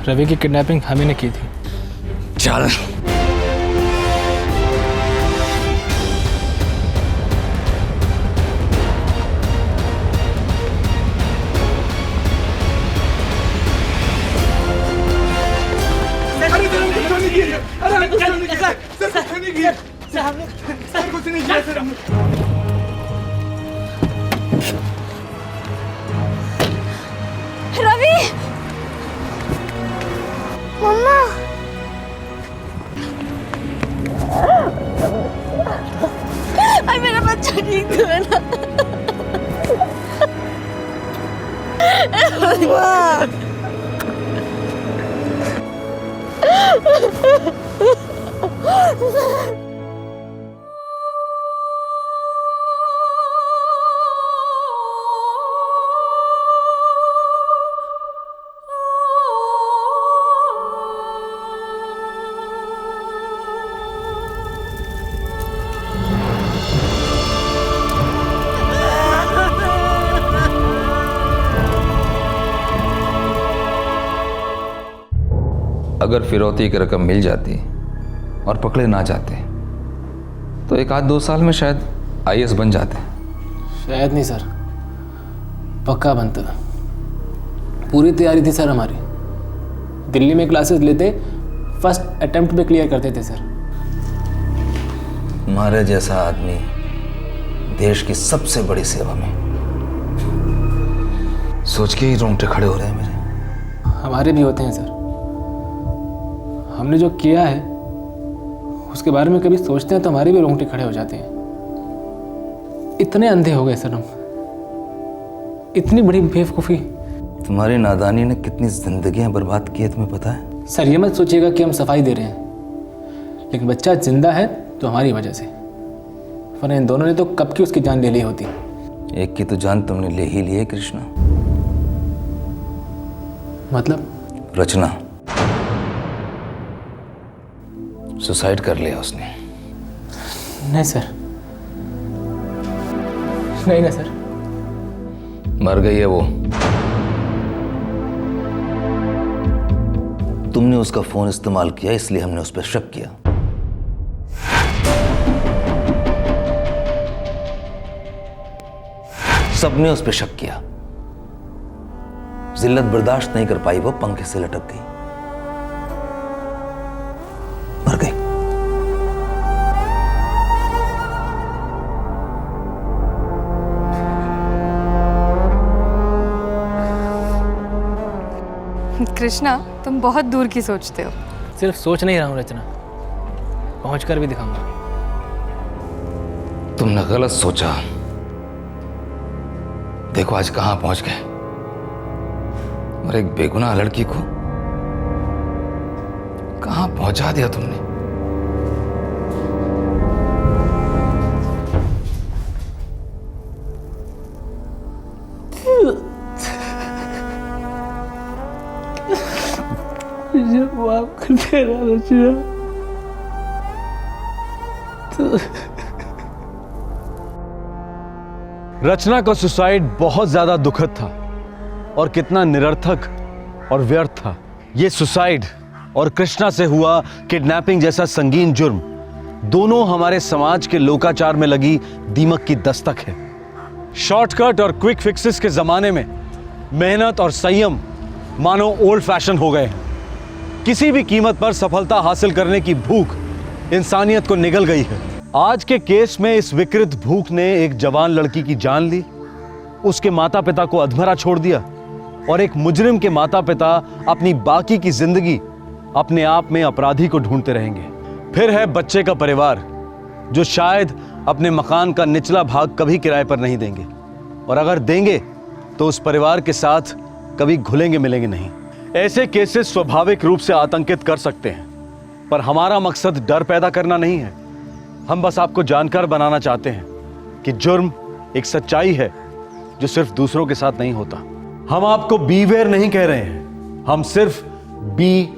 रवि की किडनैपिंग हमें ने की थी। चल रवि, मम्मा अरे मेरा बच्चा ठीक तो है ना? अगर फिरौती की रकम मिल जाती और पकड़े ना जाते तो 1-2 साल में शायद IAS बन जाते। शायद नहीं सर, पक्का बनता। पूरी तैयारी थी सर हमारी। दिल्ली में क्लासेस लेते, फर्स्ट अटेम्प्ट में क्लियर करते थे सर। तुम्हारे जैसा आदमी देश की सबसे बड़ी सेवा में, सोच के ही रोंगटे खड़े हो रहे हैं मेरे। हमारे भी होते हैं सर। हमने जो किया है उसके बारे में कभी सोचते हैं तो हमारे भी रोंगटे खड़े हो जाते हैं। इतने अंधे हो गए सर हम, इतनी बड़ी बेवकूफ़ी। तुम्हारी नादानी ने कितनी जिंदगियां बर्बाद की है तुम्हें पता है? सर ये मत सोचिएगा कि हम सफाई दे रहे हैं, लेकिन बच्चा जिंदा है तो हमारी वजह से, वरना इन दोनों ने तो कब की उसकी जान ले ली होती। एक की तो जान तुमने ले ही ली है कृष्णा। मतलब? रचना सुसाइड कर लिया उसने। नहीं सर, नहीं ना सर। मर गई है वो। तुमने उसका फोन इस्तेमाल किया इसलिए हमने उस पर शक किया। सबने उस पर शक किया। जिल्लत बर्दाश्त नहीं कर पाई, वो पंखे से लटक गई, मर गई। कृष्णा, तुम बहुत दूर की सोचते हो। सिर्फ सोच नहीं रहा हूँ रचना, पहुंच कर भी दिखाऊंगा। तुमने गलत सोचा। देखो आज कहां पहुंच गए, और एक बेगुनाह लड़की को कहां पहुंचा दिया तुमने। मुझे माफ कर देना रचना। रचना का सुसाइड बहुत ज्यादा दुखद था और कितना निरर्थक और व्यर्थ था। ये सुसाइड और कृष्णा से हुआ किडनैपिंग जैसा संगीन जुर्म दोनों हमारे समाज के लोकाचार में लगी दीमक की दस्तक है। शॉर्टकट और क्विक फिक्सेस के जमाने में मेहनत और संयम मानो ओल्ड फैशन हो गए हैं। किसी भी कीमत पर सफलता हासिल करने की भूख इंसानियत को निगल गई है। आज के केस में इस विकृत भूख ने एक जवान लड़की की जान ली, उसके माता पिता को अधमरा छोड़ दिया, और एक मुजरिम के माता पिता अपनी बाकी की जिंदगी अपने आप में अपराधी को ढूंढते रहेंगे। फिर है बच्चे का परिवार, जो शायद अपने मकान का निचला भाग कभी किराए पर नहीं देंगे, और अगर देंगे तो उस परिवार के साथ कभी घुलेंगे मिलेंगे नहीं। ऐसे केसेस स्वाभाविक रूप से आतंकित कर सकते हैं, पर हमारा मकसद डर पैदा करना नहीं है। हम बस आपको जानकार बनाना चाहते हैं कि जुर्म एक सच्चाई है जो सिर्फ दूसरों के साथ नहीं होता। हम आपको बीवेयर नहीं कह रहे हैं, हम सिर्फ बी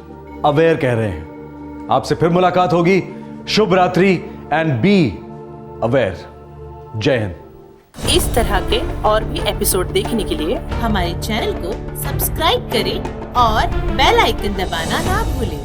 अवेयर कह रहे हैं। आपसे फिर मुलाकात होगी। शुभ रात्रि एंड बी अवेयर। जय हिंद। इस तरह के और भी एपिसोड देखने के लिए हमारे चैनल को सब्सक्राइब करें और बेल आइकन दबाना ना भूलें।